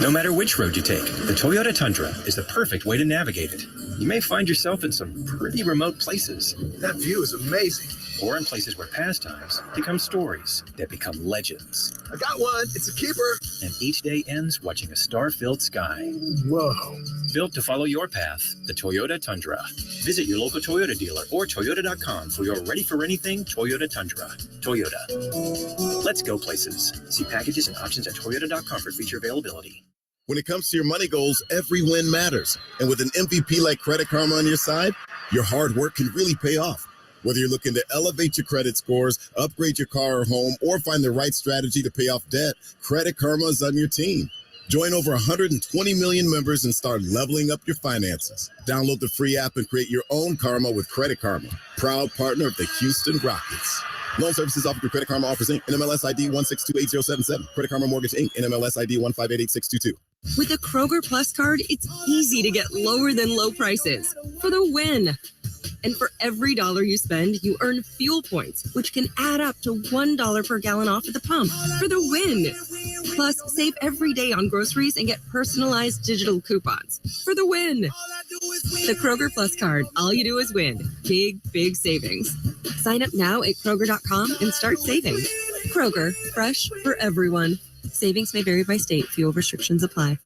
No matter which road you take, the Toyota Tundra is the perfect way to navigate it. You may find yourself in some pretty remote places. That view is amazing. Or in places where pastimes become stories that become legends. I got one. It's a keeper. And each day ends watching a star-filled sky. Whoa. Built to follow your path, the Toyota Tundra. Visit your local Toyota dealer or Toyota.com for your ready-for-anything Toyota Tundra. Toyota. Let's go places. See packages and options at toyota.com for feature availability. When it comes to your money goals, every win matters. And with an MVP like Credit Karma on your side, your hard work can really pay off. Whether you're looking to elevate your credit scores, upgrade your car or home, or find the right strategy to pay off debt, Credit Karma is on your team. Join over 120 million members and start leveling up your finances. Download the free app and create your own Karma with Credit Karma, proud partner of the Houston Rockets. Loan services offered through Credit Karma Offers Inc. NMLS ID 1628077. Credit Karma Mortgage Inc. NMLS ID 1588622. With a Kroger Plus card, it's easy to get lower than low prices for the win. And for every dollar you spend, you earn fuel points, which can add up to $1 per gallon off at the pump for the win. Plus, save every day on groceries and get personalized digital coupons for the win. The Kroger Plus card, all you do is win. Big, big savings. Sign up now at Kroger.com and start saving. Kroger, fresh for everyone. Savings may vary by state. Fuel restrictions apply.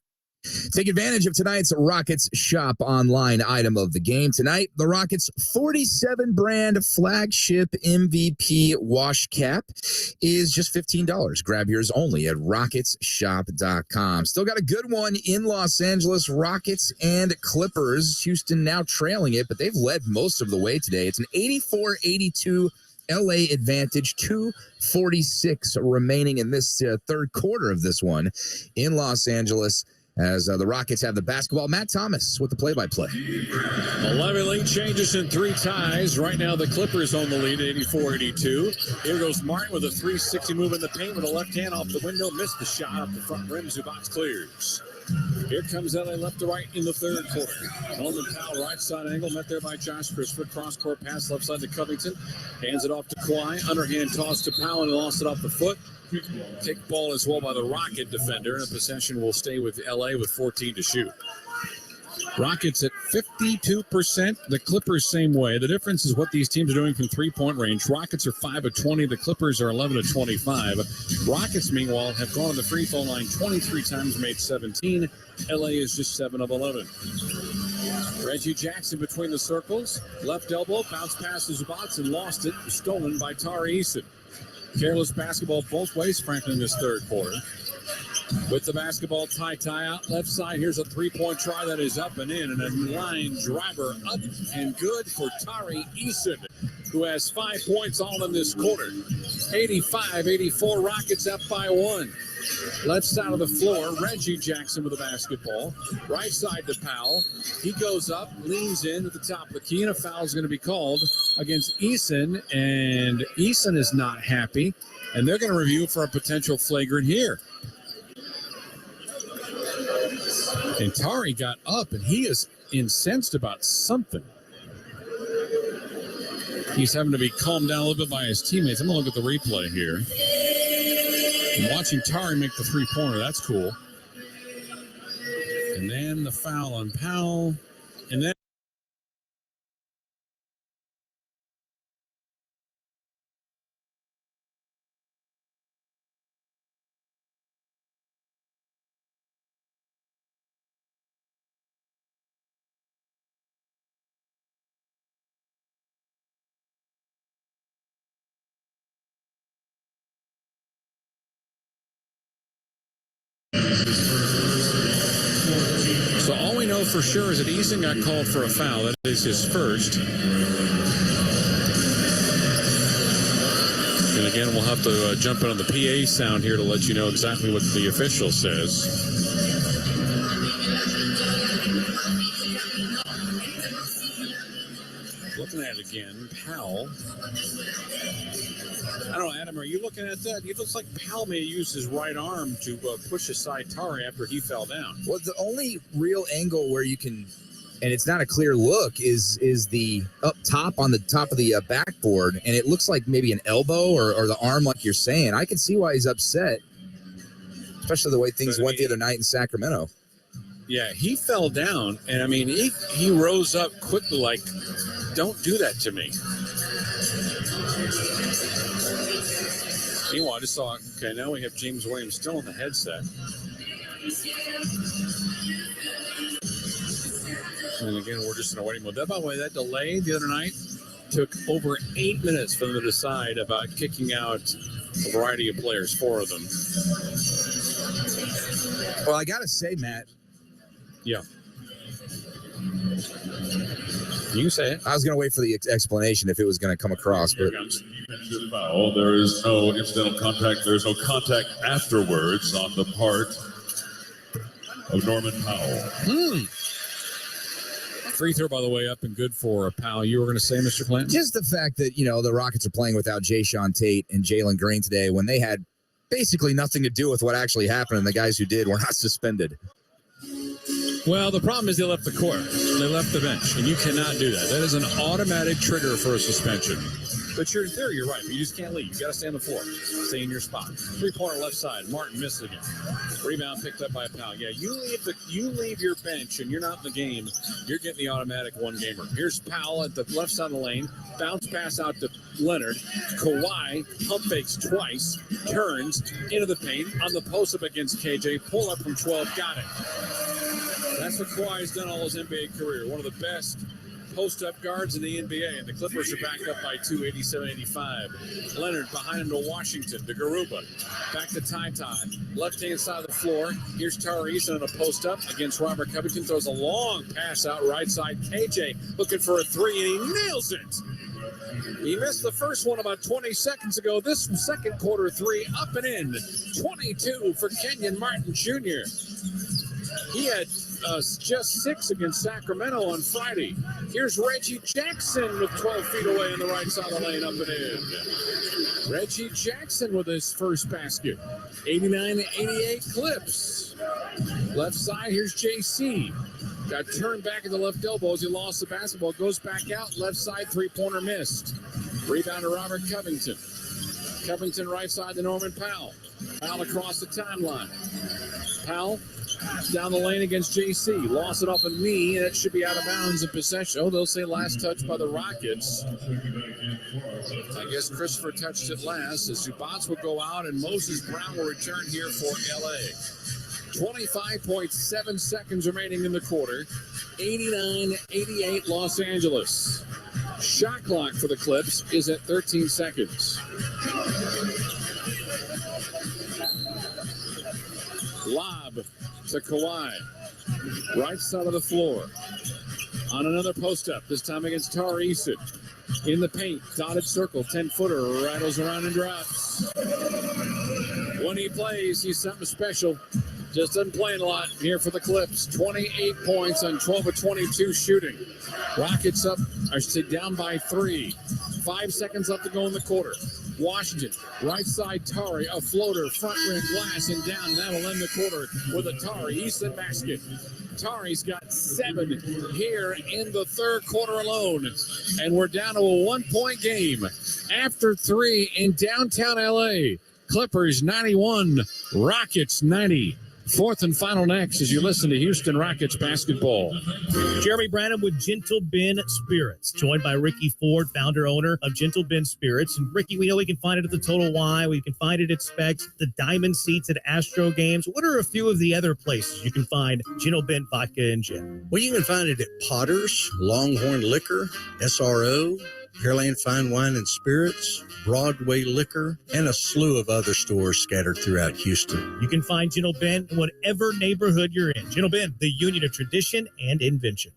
Take advantage of tonight's Rockets Shop online item of the game. Tonight, the Rockets 47 brand flagship MVP wash cap is just $15. Grab yours only at rocketsshop.com. Still got a good one in Los Angeles, Rockets and Clippers. Houston now trailing it, but they've led most of the way today. It's an 84-82 LA advantage, 2:46 remaining in this third quarter of this one in Los Angeles. As the Rockets have the basketball. Matt Thomas with the play-by-play. 11 lead changes and 3 ties. Right now, the Clippers on the lead, 84-82. Here goes Martin with a 360 move in the paint with a left hand off the window. Missed the shot off the front rim. Zubac clears. Here comes LA left to right in the third quarter. Norman Powell, right side angle, met there by Josh Christopher. Cross-court pass left side to Covington. Hands it off to Kawhi. Underhand toss to Powell and lost it off the foot. Kick ball as well by the Rocket defender, and possession will stay with LA with 14 to shoot. Rockets at 52%. The Clippers same way. The difference is what these teams are doing from three-point range. Rockets are 5 of 20. The Clippers are 11 of 25. Rockets, meanwhile, have gone to the free throw line 23 times, made 17. LA is just 7 of 11. Reggie Jackson between the circles. Left elbow, bounce past Zubac and lost it. Stolen by Tari Eason. Careless basketball both ways, Franklin, this third quarter. With the basketball, tie out left side. Here's a three-point try that is up and in, and a line driver up and good for Tari Eason, who has 5 points all in this quarter. 85-84, Rockets up by 1. Left side of the floor, Reggie Jackson with the basketball. Right side to Powell. He goes up, leans in at the top of the key, and a foul is going to be called against Eason, and Eason is not happy, and they're going to review for a potential flagrant here. And Tari got up, and he is incensed about something. He's having to be calmed down a little bit by his teammates. I'm going to look at the replay here. I'm watching Tari make the three-pointer. That's cool. And then the foul on Powell. And then so all we know for sure is that Eason got called for a foul. That is his first. And again, we'll have to jump in on the PA sound here to let you know exactly what the official says. Looking at it again, Powell. I don't know, Adam, are you looking at that? It looks like Powell may use his right arm to push aside Tari after he fell down. Well, the only real angle where you can, and it's not a clear look, is the up top on the top of the backboard, and it looks like maybe an elbow or the arm, like you're saying. I can see why he's upset, especially the way things went the other night in Sacramento. Yeah, he fell down, and I mean, he rose up quickly, like, don't do that to me. Meanwhile, I just saw, okay, now we have James Williams still on the headset. And again, we're just in a waiting mode. By the way, that delay the other night, took over 8 minutes for them to decide about kicking out a variety of players, 4 of them. Well, I got to say, Matt. Yeah. You can say it. I was going to wait for the explanation if it was going to come across, but Defensive foul. There is no incidental contact. There's no contact afterwards on the part of Norman Powell. Free throw, by the way, up and good for Powell. You were going to say, Mr. Clinton? just the fact that, the Rockets are playing without Jayshawn Tate and Jalen Green today when they had basically nothing to do with what actually happened, and the guys who did were not suspended. Well, the problem is they left the court. They left the bench, and you cannot do that. That is an automatic trigger for a suspension. But in theory, you're right. But you just can't leave. You got to stay on the floor. Stay in your spot. 3-pointer left side. Martin missed again. Rebound picked up by Powell. Yeah, you leave your bench and you're not in the game. You're getting the automatic one-gamer. Here's Powell at the left side of the lane. Bounce pass out to Leonard. Kawhi pump fakes twice. Turns into the paint on the post up against KJ. Pull up from 12. Got it. That's what Kawhi's done all his NBA career. One of the best post-up guards in the NBA, and the Clippers are back up by 2, 87-85. Leonard behind him to Washington, to Garuba. Back to Ty. Left-hand side of the floor. Here's Tari Eason on a post-up against Robert Covington. Throws a long pass out right side. KJ looking for a 3, and he nails it. He missed the first one about 20 seconds ago. This second quarter 3 up and in. 22 for Kenyon Martin Jr. He had just 6 against Sacramento on Friday. Here's Reggie Jackson with 12 feet away on the right side of the lane, up and in. Reggie Jackson with his first basket. 89-88 Clips. Left side, here's JC. Got turned back at the left elbow as he lost the basketball. Goes back out, left side, 3-pointer missed. Rebound to Robert Covington. Covington right side to Norman Powell. Powell across the timeline. Powell down the lane against JC. Lost it off a knee, and it should be out of bounds in possession. Oh, they'll say last touch by the Rockets. I guess Christopher touched it last as Zubats will go out, and Moses Brown will return here for LA. 25.7 seconds remaining in the quarter. 89-88 Los Angeles. Shot clock for the Clips is at 13 seconds. Lob to Kawhi. Right side of the floor. On another post-up, this time against Tari Eason. In the paint, dotted circle, 10-footer, rattles around and drops. When he plays, he's something special. Just doesn't play a lot here for the Clips. 28 points on 12 of 22 shooting. Rockets up, I should say down by 3. 5 seconds left to go in the quarter. Washington, right side Tari, a floater, front rim glass and down. And that'll end the quarter with a Tari Eason basket. Tari's got 7 here in the third quarter alone. And we're down to a 1-point game after 3 in downtown LA. Clippers 91, Rockets 90. Fourth and final next as you listen to Houston Rockets basketball. Jeremy Branham with Gentle Ben Spirits, joined by Ricky Ford, founder, owner of Gentle Ben Spirits. And Ricky, we know we can find it at the Total Y. We can find it at Specs, the Diamond Seats at Astro Games. What are a few of the other places you can find Gentle Ben Vodka and Gin? Well, you can find it at Potter's, Longhorn Liquor, SRO, Pearland Fine Wine and Spirits, Broadway Liquor, and a slew of other stores scattered throughout Houston. You can find Gentle Ben in whatever neighborhood you're in. Gentle Ben, the union of tradition and invention.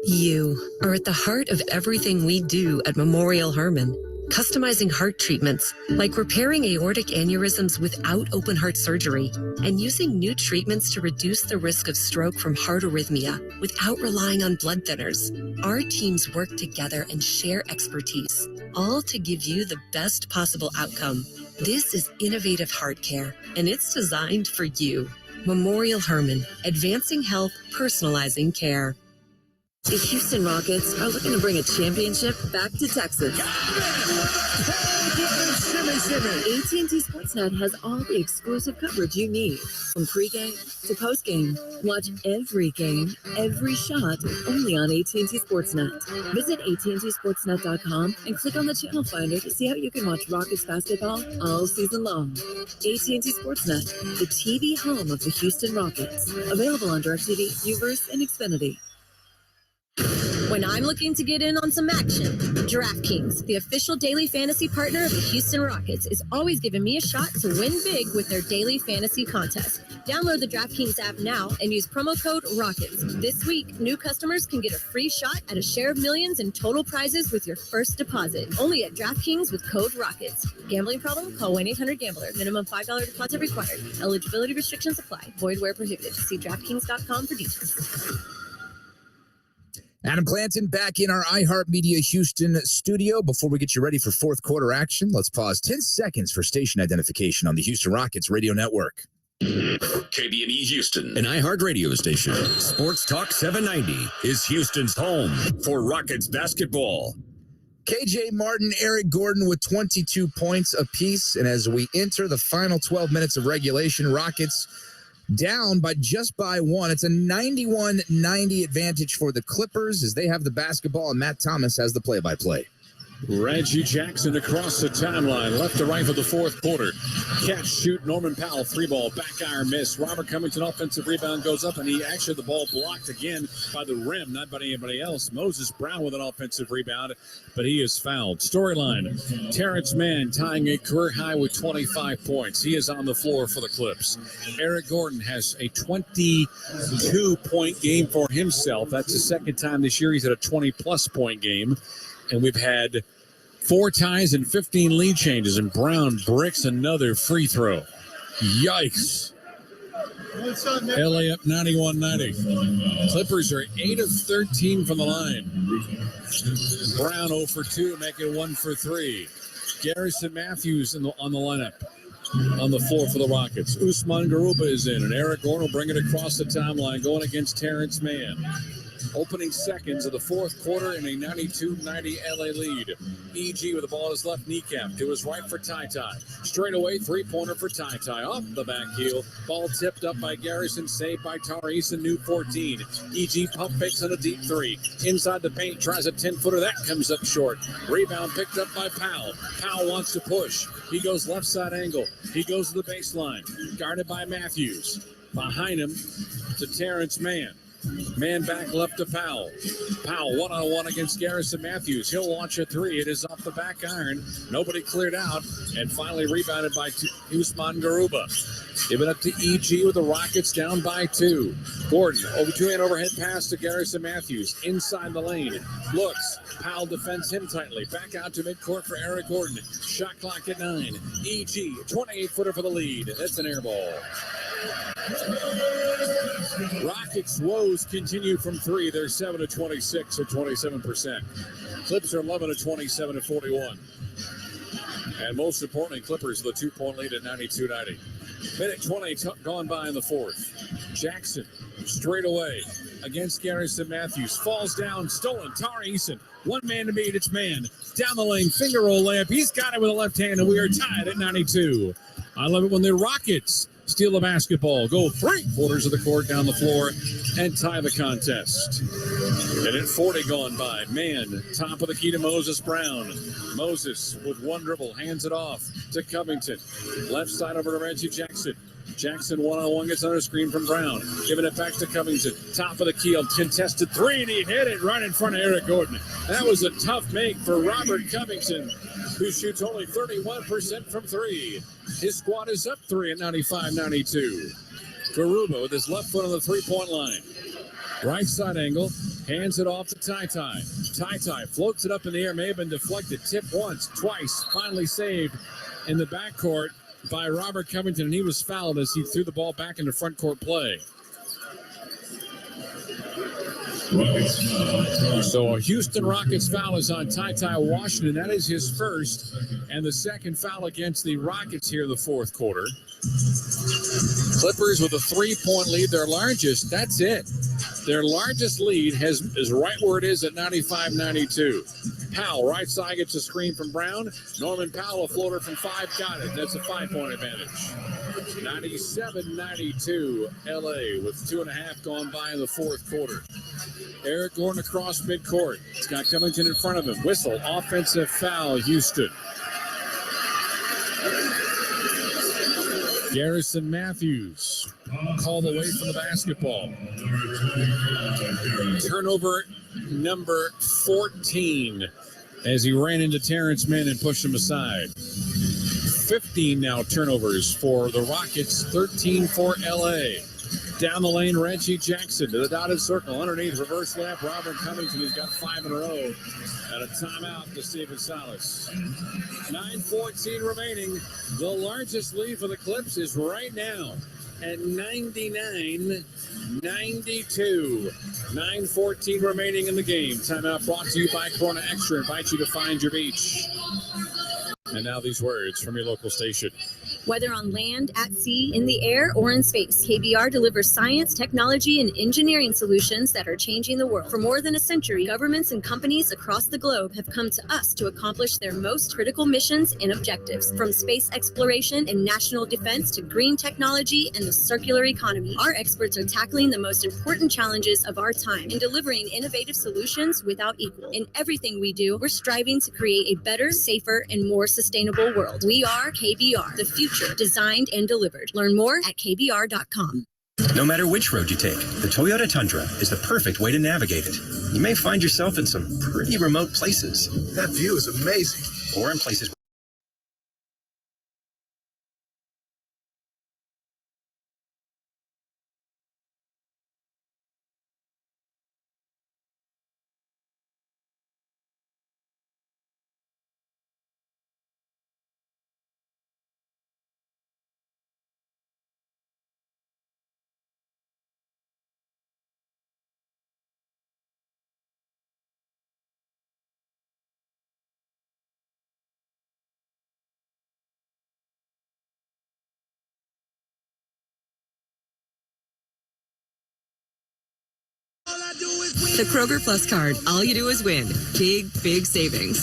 You are at the heart of everything we do at Memorial Hermann. Customizing heart treatments, like repairing aortic aneurysms without open heart surgery, and using new treatments to reduce the risk of stroke from heart arrhythmia without relying on blood thinners. Our teams work together and share expertise, all to give you the best possible outcome. This is innovative heart care, and it's designed for you. Memorial Hermann, advancing health, personalizing care. The Houston Rockets are looking to bring a championship back to Texas. AT&T Sportsnet has all the exclusive coverage you need. From pregame to postgame, watch every game, every shot, only on AT&T Sportsnet. Visit AT&TSportsnet.com and click on the channel finder to see how you can watch Rockets basketball all season long. AT&T Sportsnet, the TV home of the Houston Rockets. Available on DirecTV, Uverse, and Xfinity. When I'm looking to get in on some action, DraftKings, the official daily fantasy partner of the Houston Rockets, is always giving me a shot to win big with their daily fantasy contest. Download the DraftKings app now and use promo code ROCKETS. This week, new customers can get a free shot at a share of millions in total prizes with your first deposit. Only at DraftKings with code ROCKETS. Gambling problem? Call 1-800-GAMBLER. Minimum $5 deposit required. Eligibility restrictions apply. Void where prohibited. See DraftKings.com for details. Adam Clanton back in our iHeartMedia Houston studio. Before we get you ready for fourth quarter action, let's pause 10 seconds for station identification on the Houston Rockets radio network. KBNE Houston, an iHeart radio station. Sports Talk 790 is Houston's home for Rockets basketball. KJ Martin, Eric Gordon with 22 points apiece. And as we enter the final 12 minutes of regulation, Rockets down by just by one. It's a 91-90 advantage for the Clippers as they have the basketball and Matt Thomas has the play-by-play. Reggie Jackson across the timeline, left to right for the fourth quarter. Catch, shoot, Norman Powell, three ball, back iron miss. Robert Covington, offensive rebound, goes up, and he actually the ball blocked again by the rim, not by anybody else. Moses Brown with an offensive rebound, but he is fouled. Storyline, Terrence Mann tying a career high with 25 points. He is on the floor for the Clips. Eric Gordon has a 22-point game for himself. That's the second time this year he's had a 20-plus point game. And we've had 4 ties and 15 lead changes, and Brown bricks another free throw. Yikes. LA up 91-90. Clippers are 8 of 13 from the line. Brown 0 for 2, making 1 for 3. Garrison Matthews on the lineup. On the floor for the Rockets. Usman Garuba is in, and Eric Gordon will bring it across the timeline, going against Terrence Mann. Opening seconds of the fourth quarter in a 92-90 LA lead. EG with the ball at his left kneecap. To his right for Ty Ty. Straight away, three-pointer for Ty Ty. Off the back heel. Ball tipped up by Garrison. Saved by Tari Eason, new 14. EG pump fakes on a deep three. Inside the paint, tries a 10-footer. That comes up short. Rebound picked up by Powell. Powell wants to push. He goes left side angle. He goes to the baseline. Guarded by Matthews. Behind him to Terrence Mann. Man back left to Powell. Powell one-on-one against Garrison Matthews. He'll launch a three. It is off the back iron. Nobody cleared out. And finally rebounded by Usman Garuba. Give it up to EG with the Rockets down by 2. Gordon over two-hand overhead pass to Garrison Matthews. Inside the lane. Looks. Powell defends him tightly. Back out to midcourt for Eric Gordon. Shot clock at 9. EG, 28-footer for the lead. That's an air ball. Rockets' woes continue from 3. They're 7 of 26 or 27%. Clips are 11 of 27 at 41. And most importantly, Clippers with a 2-point lead at 92-90. Minute 20 gone by in the fourth. Jackson straight away against Garrison Matthews. Falls down, stolen. Tari Eason. One man to beat. It's Mann. Down the lane, finger roll layup. He's got it with a left hand, and we are tied at 92. I love it when the Rockets steal the basketball, go 3/4 of the court down the floor, and tie the contest. And at 40 gone by, Mann, top of the key to Moses Brown. Moses with one dribble, hands it off to Covington. Left side over to Reggie Jackson. Jackson one-on-one gets under screen from Brown. Giving it back to Covington. Top of the key, contested three, and he hit it right in front of Eric Gordon. That was a tough make for Robert Covington, who shoots only 31% from 3. His squad is up 3 at 95-92. Garuba with his left foot on the three-point line. Right side angle, hands it off to Ty Ty. Ty Ty floats it up in the air, may have been deflected. Tip once, twice, finally saved in the backcourt by Robert Covington, and he was fouled as he threw the ball back into front court play. So a Houston Rockets foul is on Ty Ty Washington. That is his first, and the second foul against the Rockets here in the fourth quarter. Clippers with a 3-point lead, their largest. That's it. Their largest lead is right where it is at 95-92. Powell, right side, gets a screen from Brown. Norman Powell, a floater from 5, got it. That's a 5-point advantage. 97-92 LA with 2.5 gone by in the fourth quarter. Eric Gordon across midcourt. He's got Covington in front of him. Whistle, offensive foul, Houston. Garrison Matthews called away from the basketball. Turnover number 14 as he ran into Terrence Mann and pushed him aside. 15 now turnovers for the Rockets, 13 for LA. Down the lane, Reggie Jackson to the dotted circle. Underneath, reverse layup, Robert Covington. He's got 5 in a row. And a timeout to Stephen Silas. 9:14 remaining. The largest lead for the Clips is right now at 99-92. 9:14 remaining in the game. Timeout brought to you by Corona Extra. Invite you to find your beach. And now these words from your local station. Whether on land, at sea, in the air, or in space, KBR delivers science, technology, and engineering solutions that are changing the world. For more than a century, governments and companies across the globe have come to us to accomplish their most critical missions and objectives. From space exploration and national defense to green technology and the circular economy, our experts are tackling the most important challenges of our time and delivering innovative solutions without equal. In everything we do, we're striving to create a better, safer, and more sustainable world. We are KBR, the future designed and delivered. Learn more at kbr.com. No matter which road you take, the Toyota Tundra is the perfect way to navigate it. You may find yourself in some pretty remote places. That view is amazing. Or in places The Kroger Plus card. All you do is win. Big, big savings.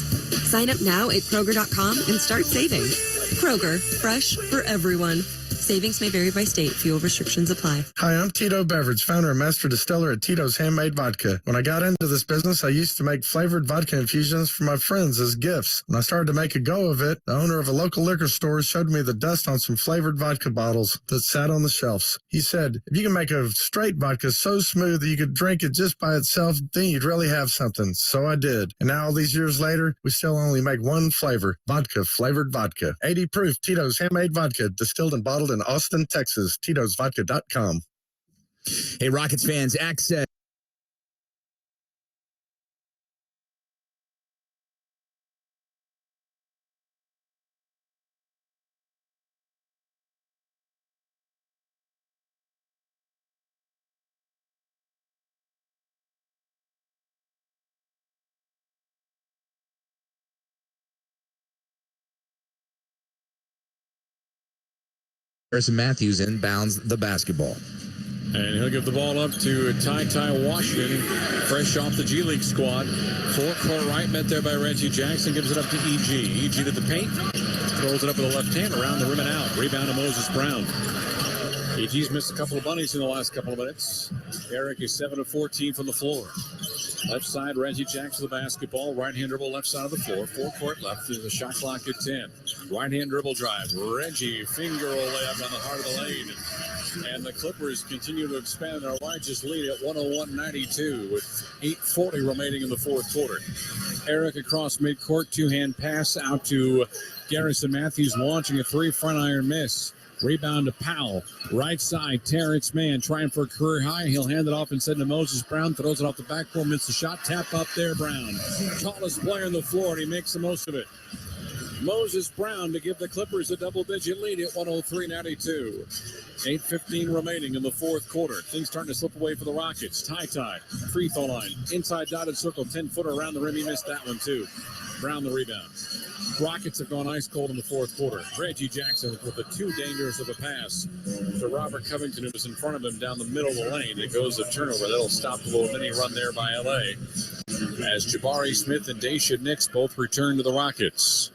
Sign up now at Kroger.com and start saving. Kroger, fresh for everyone. Savings may vary by state. Fuel restrictions apply. Hi, I'm Tito Beverage, founder and master distiller at Tito's Handmade Vodka. When I got into this business, I used to make flavored vodka infusions for my friends as gifts. When I started to make a go of it, the owner of a local liquor store showed me the dust on some flavored vodka bottles that sat on the shelves. He said, if you can make a straight vodka so smooth that you could drink it just by itself, then you'd really have something. So I did. And now all these years later, we still only make one flavor, vodka flavored vodka. 80 proof Tito's Handmade Vodka, distilled and bottled in Austin, Texas. Tito'sVodka.com. Hey, Rockets fans, access. Harrison Matthews inbounds the basketball. And he'll give the ball up to Ty Washington, fresh off the G League squad. Four-court right, met there by Reggie Jackson, gives it up to E.G. E.G. to the paint, throws it up with the left hand, around the rim and out. Rebound to Moses Brown. E.G.'s missed a couple of bunnies in the last couple of minutes. Eric is 7 of 14 from the floor. Left side, Reggie Jackson the basketball. Right-hand dribble, left side of the floor. Four-court left. There's the shot clock at 10. Right-hand dribble drive. Reggie, finger roll layup on the heart of the lane. And the Clippers continue to expand their largest lead at 101-92 with 8:40 remaining in the fourth quarter. Eric across midcourt, two-hand pass out to Garrison Matthews, launching a three, front iron miss. Rebound to Powell. Right side, Terrence Mann trying for a career high. He'll hand it off and send to Moses Brown. Throws it off the backboard, misses the shot. Tap up there, Brown. Tallest player on the floor, and he makes the most of it. Moses Brown to give the Clippers a double-digit lead at 103-92. 8:15 remaining in the fourth quarter. Things starting to slip away for the Rockets. Ty, free throw line. Inside dotted circle, 10-footer around the rim. He missed that one, too. Brown the rebound. Rockets have gone ice cold in the fourth quarter. Reggie Jackson with the too dangerous of a pass to Robert Covington, who was in front of him down the middle of the lane. It goes a turnover. That'll stop a little mini run there by L.A. as Jabari Smith and Daisha Nix both return to the Rockets.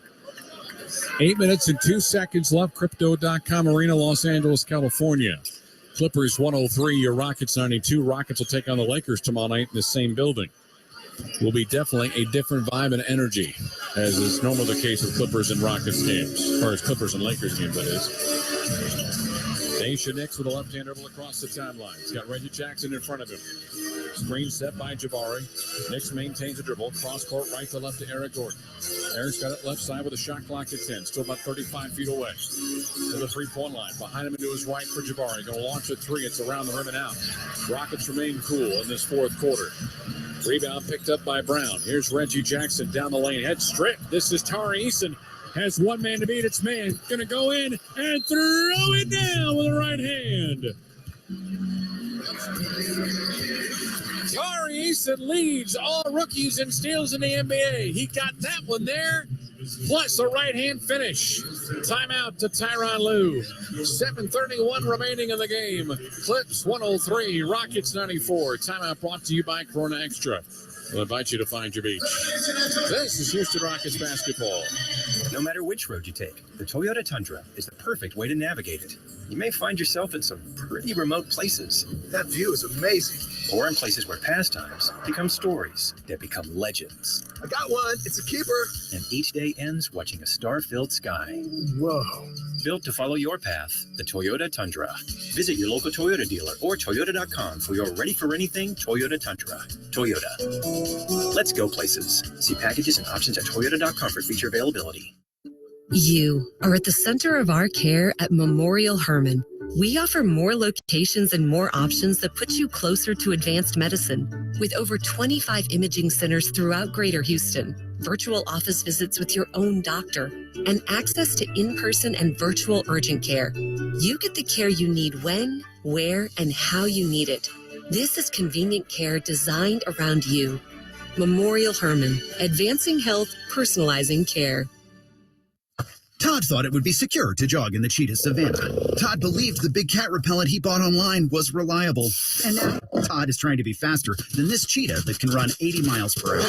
8 minutes and 2 seconds left. Crypto.com Arena, Los Angeles, California. Clippers 103, your Rockets 92. Rockets will take on the Lakers tomorrow night in the same building. Will be definitely a different vibe and energy, as is normally the case with Clippers and Rockets games, or as Clippers and Lakers games, that is. Nation Nix with a left-hand dribble across the timeline. He's got Reggie Jackson in front of him. Screen set by Jabari. Nix maintains a dribble. Cross court right to left to Eric Gordon. Eric's got it left side with a shot clock at 10. Still about 35 feet away. To the three-point line. Behind him and to his right for Jabari. Going to launch a three. It's around the rim and out. Rockets remain cool in this fourth quarter. Rebound picked up by Brown. Here's Reggie Jackson down the lane. Head straight. This is Tari Eason. Has one man to beat. It's man. Going to go in and throw it down with the right hand. Tari Eason leads all rookies in steals in the NBA. He got that one there, plus a right-hand finish. Timeout to Tyronn Lue. 7:31 remaining in the game. Clips 103, Rockets 94. Timeout brought to you by Corona Extra. We'll invite you to find your beach. This is Houston Rockets basketball. No matter which road you take, the Toyota Tundra is the perfect way to navigate it. You may find yourself in some pretty remote places. That view is amazing. Or in places where pastimes become stories that become legends. I got one. It's a keeper. And each day ends watching a star-filled sky. Whoa. Built to follow your path, the Toyota Tundra. Visit your local Toyota dealer or Toyota.com for your ready-for-anything Toyota Tundra. Toyota. Let's go places. See packages and options at Toyota.com for feature availability. You are at the center of our care at Memorial Hermann. We offer more locations and more options that put you closer to advanced medicine. With over 25 imaging centers throughout Greater Houston, virtual office visits with your own doctor, and access to in-person and virtual urgent care, you get the care you need when, where, and how you need it. This is convenient care designed around you. Memorial Hermann, advancing health, personalizing care. Todd thought it would be secure to jog in the cheetah savanna. Todd believed the big cat repellent he bought online was reliable. And now Todd is trying to be faster than this cheetah that can run 80 miles per hour.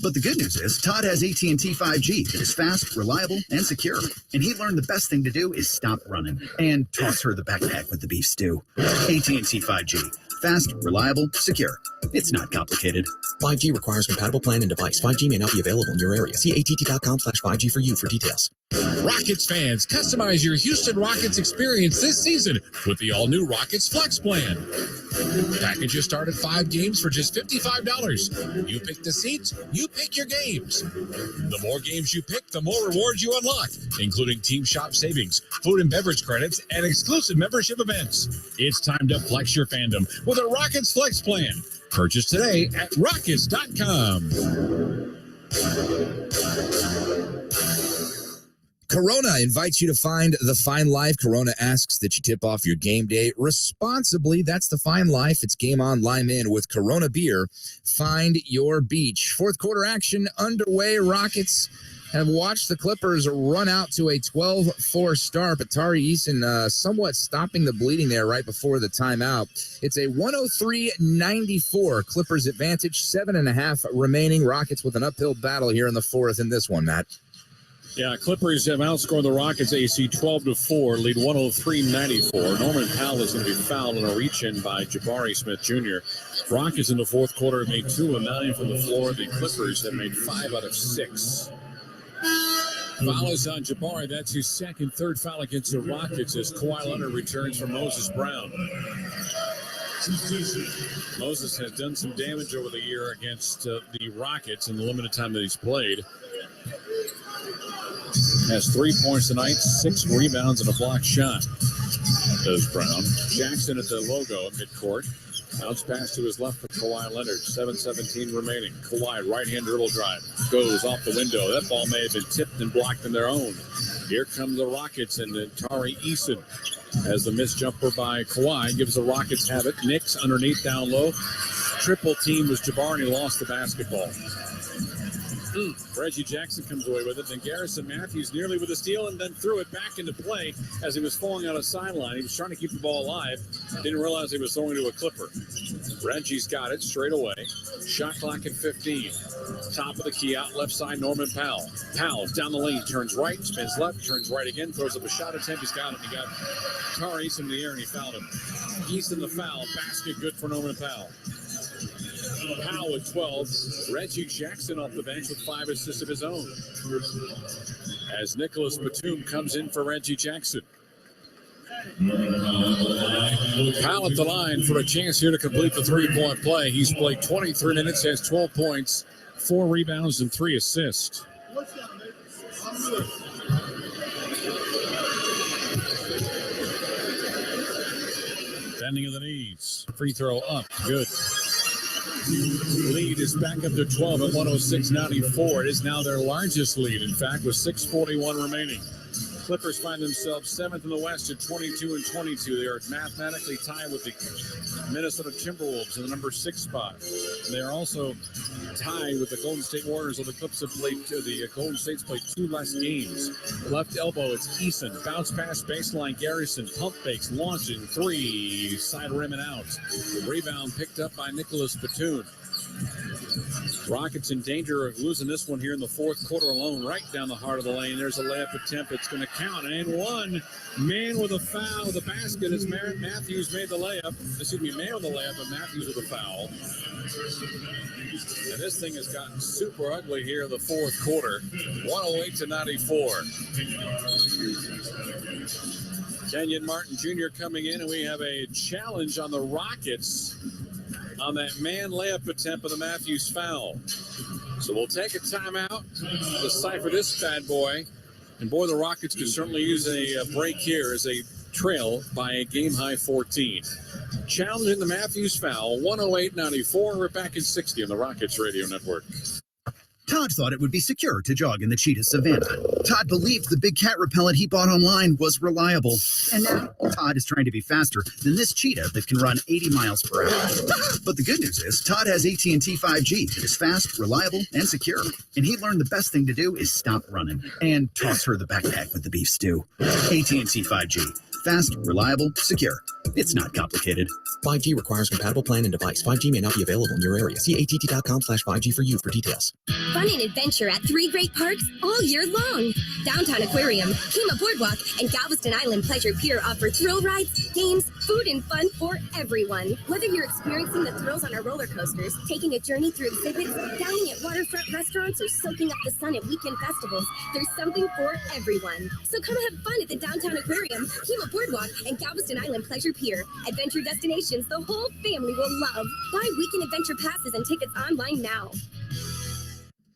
But the good news is Todd has AT&T 5G that is fast, reliable, and secure. And he learned the best thing to do is stop running and toss her the backpack with the beef stew. AT&T 5G. Fast, reliable, secure. It's not complicated. 5G requires compatible plan and device. 5G may not be available in your area. See att.com/5G for you for details. Rockets fans, customize your Houston Rockets experience this season with the all-new Rockets Flex Plan. Packages start at 5 games for just $55. You pick the seats, you pick your games. The more games you pick, the more rewards you unlock, including team shop savings, food and beverage credits, and exclusive membership events. It's time to flex your fandom with a Rockets Flex Plan. Purchase today at Rockets.com. Corona invites you to find the fine life. Corona asks that you tip off your game day responsibly. That's the fine life. It's game on, lime in with Corona beer. Find your beach. Fourth quarter action underway. Rockets have watched the Clippers run out to a 12-4 start, but Tari Eason somewhat stopping the bleeding there right before the timeout. It's a 103-94 Clippers advantage, 7.5 remaining. Rockets with an uphill battle here in the fourth in this one, Matt. Yeah, Clippers have outscored the Rockets AC 12-4, lead 103-94. Norman Powell is going to be fouled in a reach-in by Jabari Smith Jr. Rockets in the fourth quarter have made 2 of 9 from the floor. The Clippers have made 5 out of 6. Foul is on Jabari. That's his second, third foul against the Rockets as Kawhi Leonard returns for Moses Brown. Moses has done some damage over the year against the Rockets in the limited time that he's played. Has 3 points tonight, 6 rebounds and a blocked shot. Does Brown. Jackson at the logo at midcourt. Bounce pass to his left for Kawhi Leonard. 7:17 remaining. Kawhi, right-hand dribble drive. Goes off the window. That ball may have been tipped and blocked in their own. Here come the Rockets and Tari Eason. As the missed jumper by Kawhi gives the Rockets have it. Knicks underneath down low. Triple team was Jabari and he lost the basketball. Reggie Jackson comes away with it. Then Garrison Matthews nearly with a steal and then threw it back into play as he was falling out of sideline. He was trying to keep the ball alive. Didn't realize he was throwing to a Clipper. Reggie's got it straight away. Shot clock at 15. Top of the key out left side, Norman Powell. Powell down the lane, turns right, spins left, turns right again, throws up a shot attempt. He's got it. He got Tari Eason in the air and he fouled him. Eason the foul. Basket good for Norman Powell. Powell with 12. Reggie Jackson off the bench with 5 assists of his own. As Nicholas Batum comes in for Reggie Jackson. Powell at the line for a chance here to complete the three-point play. He's played 23 minutes, has 12 points, 4 rebounds, and 3 assists. Bending of the knees. Free throw up. Good. Lead is back up to 12 at 106-94. It is now their largest lead, in fact, with 6:41 remaining. Clippers find themselves 7th in the West at 22-22. They are mathematically tied with the Minnesota Timberwolves in the number 6 spot. And they are also tied with the Golden State Warriors. The Clips have played, the Golden State's played 2 less games. Left elbow, it's Eason. Bounce pass, baseline, Garrison. Pump fakes, launching, 3. Side rim and out. Rebound picked up by Nicholas Batum. Rockets in danger of losing this one here in the fourth quarter alone, right down the heart of the lane. There's a layup attempt. It's going to count. And one man with a foul. The basket is Matthews made the layup. Excuse me, man with the layup, but Matthews with a foul. And this thing has gotten super ugly here in the fourth quarter. 108-94. Kenyon Martin Jr. coming in, and we have a challenge on the Rockets on that man layup attempt of the Matthews foul. So we'll take a timeout, decipher this bad boy. And boy, the Rockets could certainly use a break here as they trail by a game-high 14. Challenging the Matthews foul, 108-94. We're back at 60 on the Rockets Radio Network. Todd thought it would be secure to jog in the cheetah savanna. Todd believed the big cat repellent he bought online was reliable. And now Todd is trying to be faster than this cheetah that can run 80 miles per hour. But the good news is Todd has AT&T 5G. It is fast, reliable, and secure. And he learned the best thing to do is stop running and toss her the backpack with the beef stew. AT&T 5G. Fast, reliable, secure. It's not complicated. 5G requires compatible plan and device. 5G may not be available in your area. See att.com/5G for you for details. Fun and adventure at 3 great parks all year long. Downtown Aquarium, Kima Boardwalk, and Galveston Island Pleasure Pier offer thrill rides, games, food, and fun for everyone. Whether you're experiencing the thrills on our roller coasters, taking a journey through exhibits, dining at waterfront restaurants, or soaking up the sun at weekend festivals, there's something for everyone. So come have fun at the Downtown Aquarium, Kima Boardwalk, and Galveston Island Pleasure Pier. Adventure destinations the whole family will love. Buy weekend adventure passes and tickets online now.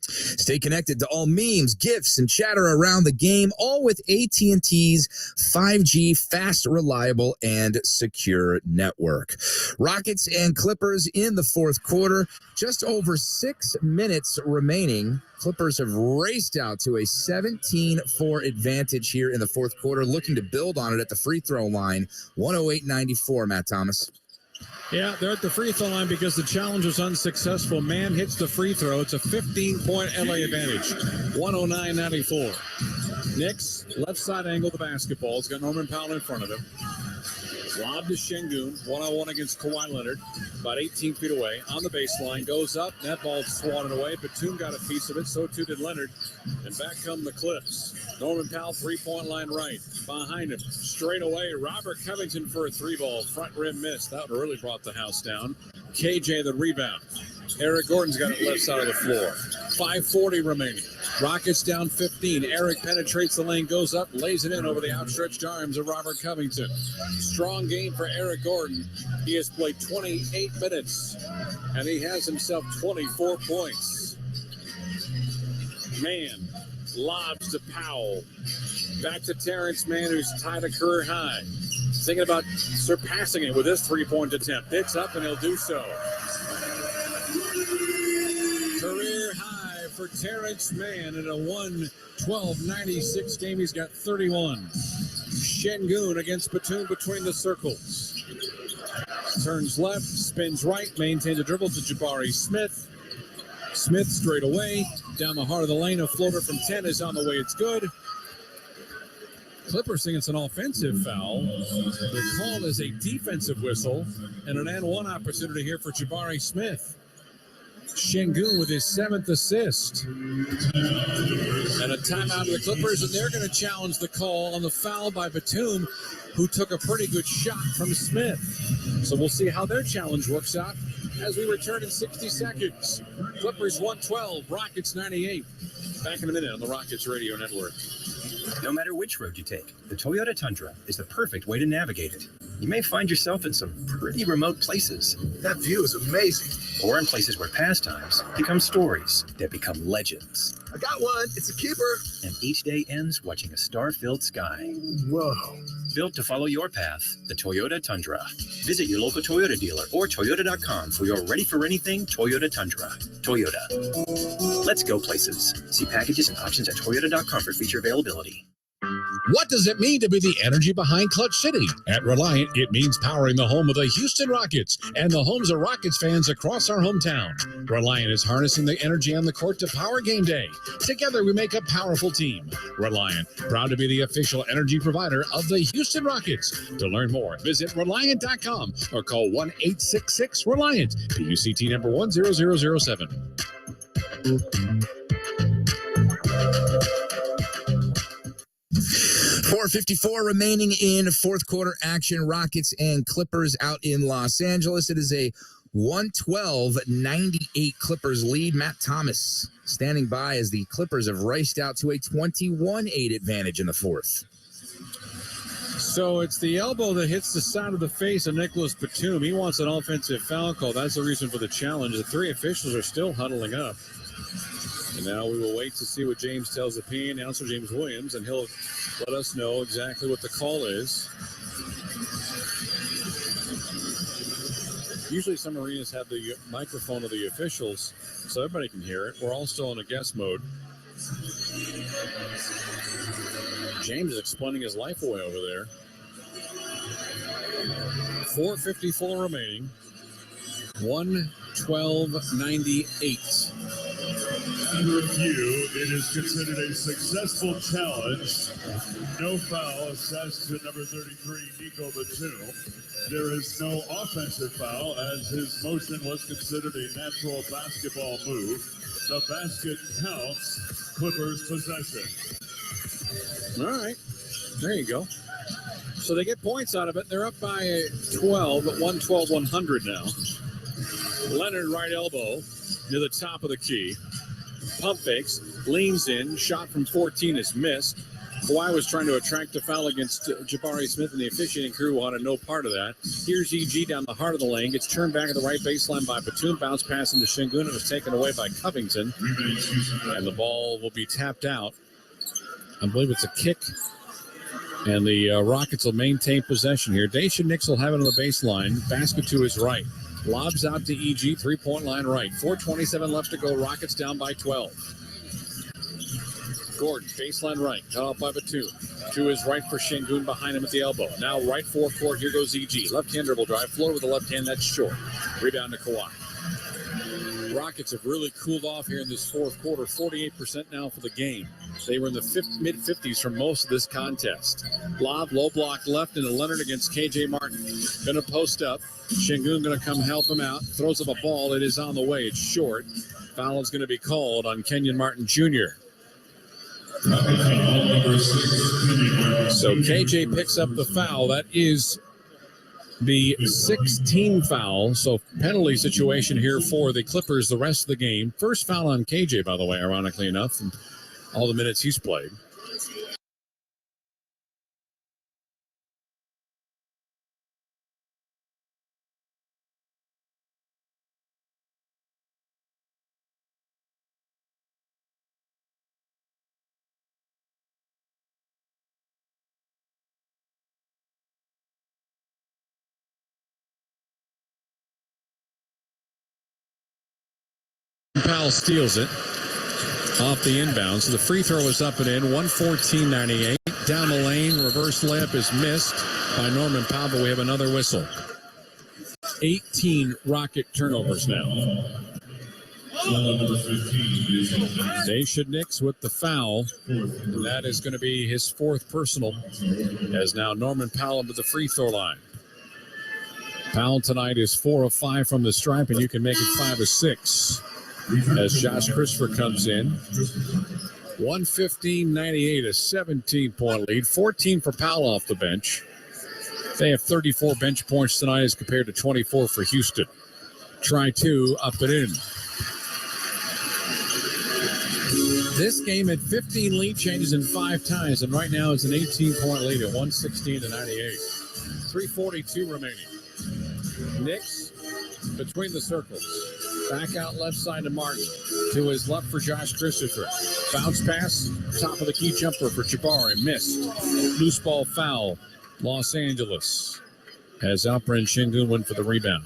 Stay connected to all memes, GIFs, and chatter around the game, all with AT&T's 5G fast, reliable, and secure network. Rockets and Clippers in the fourth quarter. Just over 6 minutes remaining. Clippers have raced out to a 17-4 advantage here in the fourth quarter, looking to build on it at the free throw line. 108-94, Matt Thomas. Yeah, they're at the free throw line because the challenge was unsuccessful. Man hits the free throw. It's a 15-point LA advantage. 109-94. Knicks, left side angle the basketball. He's got Norman Powell in front of him. Lob to Şengün, one-on-one against Kawhi Leonard, about 18 feet away. On the baseline, goes up, that ball swatted away. Batum got a piece of it, so too did Leonard. And back come the Clips. Norman Powell, three-point line right. Behind him, straight away, Robert Covington for a 3-ball. Front rim miss. That one really brought the house down. KJ the rebound. Eric Gordon's got it left side of the floor. 5:40 remaining. Rockets down 15. Eric penetrates the lane, goes up, lays it in over the outstretched arms of Robert Covington. Strong game for Eric Gordon. He has played 28 minutes, and he has himself 24 points. Man lobs to Powell. Back to Terrence Mann, who's tied a career high. Thinking about surpassing it with this three-point attempt. It's up, and he'll do so. Career high for Terrence Mann in a 1:12.96 game. He's got 31. Şengün against Batum between the circles. Turns left, spins right, maintains a dribble to Jabari Smith. Smith straight away, down the heart of the lane. A floater from 10 is on the way. It's good. Clippers think it's an offensive foul. The call is a defensive whistle and an and-one opportunity here for Jabari Smith. Şengün with his 7th assist. And a timeout of the Clippers, and they're going to challenge the call on the foul by Batum, who took a pretty good shot from Smith. So we'll see how their challenge works out as we return in 60 seconds. Clippers 112, Rockets 98. Back in a minute on the Rockets Radio Network. No matter which road you take, the Toyota Tundra is the perfect way to navigate it. You may find yourself in some pretty remote places. That view is amazing. Or in places where pastimes become stories that become legends. I got one. It's a keeper. And each day ends watching a star-filled sky. Whoa. Built to follow your path, the Toyota Tundra. Visit your local Toyota dealer or Toyota.com for your ready-for-anything Toyota Tundra. Toyota. Let's go places. See packages and options at Toyota.com for feature availability. What does it mean to be the energy behind Clutch City? At Reliant, it means powering the home of the Houston Rockets and the homes of Rockets fans across our hometown. Reliant is harnessing the energy on the court to power game day. Together, we make a powerful team. Reliant, proud to be the official energy provider of the Houston Rockets. To learn more, visit Reliant.com or call 1-866-RELIANT, PUCT number 10007. 4:54 remaining in fourth quarter action. Rockets and Clippers out in Los Angeles. It is a 112-98 Clippers lead. Matt Thomas standing by as the Clippers have raced out to a 21-8 advantage in the fourth. So it's the elbow that hits the side of the face of Nicholas Batum. He wants an offensive foul call. That's the reason for the challenge. The three officials are still huddling up. And now we will wait to see what James tells the PA announcer, James Williams, and he'll let us know exactly what the call is. Usually some arenas have the microphone of the officials so everybody can hear it. We're all still in a guest mode. James is explaining his life away over there. 4:54 remaining. 112-98. In review, it is considered a successful challenge. No foul assessed to number 33, Nico Batum. There is no offensive foul as his motion was considered a natural basketball move. The basket counts. Clippers possession. All right. There you go. So they get points out of it. They're up by 12 at 112-100 now. Leonard right elbow near the top of the key. Pump fakes, leans in, shot from 14 is missed. Kawhi was trying to attract a foul against Jabari Smith, and the officiating crew wanted no part of that. Here's EG down the heart of the lane, gets turned back at the right baseline by Batum, bounce pass into Şengün. It was taken away by Covington, and the ball will be tapped out. I believe it's a kick, and the Rockets will maintain possession here. Daishen Nix will have it on the baseline, basket to his right. Lobs out to EG, three-point line right. 4:27 left to go. Rockets down by 12. Gordon, baseline right, cut off by Batum. To his right for Şengün, behind him at the elbow. Now right forecourt, here goes EG. Left-hand dribble drive, floor with the left hand, that's short. Rebound to Kawhi. Rockets have really cooled off here in this fourth quarter. 48% now for the game. They were in the mid-50s for most of this contest. Lob, low block left into Leonard against KJ Martin. Going to post up. Şengün going to come help him out. Throws up a ball. It is on the way. It's short. Foul is going to be called on Kenyon Martin Jr. So KJ picks up the foul. That is the 16 foul. So penalty situation here for the Clippers the rest of the game. First foul on KJ, by the way, ironically enough, from all the minutes he's played. Powell steals it off the inbound. So the free throw is up and in. 114-98. Down the lane. Reverse layup is missed by Norman Powell, but we have another whistle. 18 Rocket turnovers now. Daishen Nix with the foul. And that is going to be his fourth personal, as now Norman Powell into the free throw line. Powell tonight is 4 of 5 from the stripe, and you can make it 5 of 6. As Josh Christopher comes in. 115-98, a 17-point lead. 14 for Powell off the bench. They have 34 bench points tonight as compared to 24 for Houston. Try two, up and in. This game at 15 lead changes in 5 times, and right now it's an 18-point lead at 116 to 98. 3:42 remaining. Knicks between the circles. Back out left side to Martin. To his left for Josh Christopher. Bounce pass. Top of the key jumper for Jabari. Missed. Loose ball foul. Los Angeles. As Alperen Şengün went for the rebound.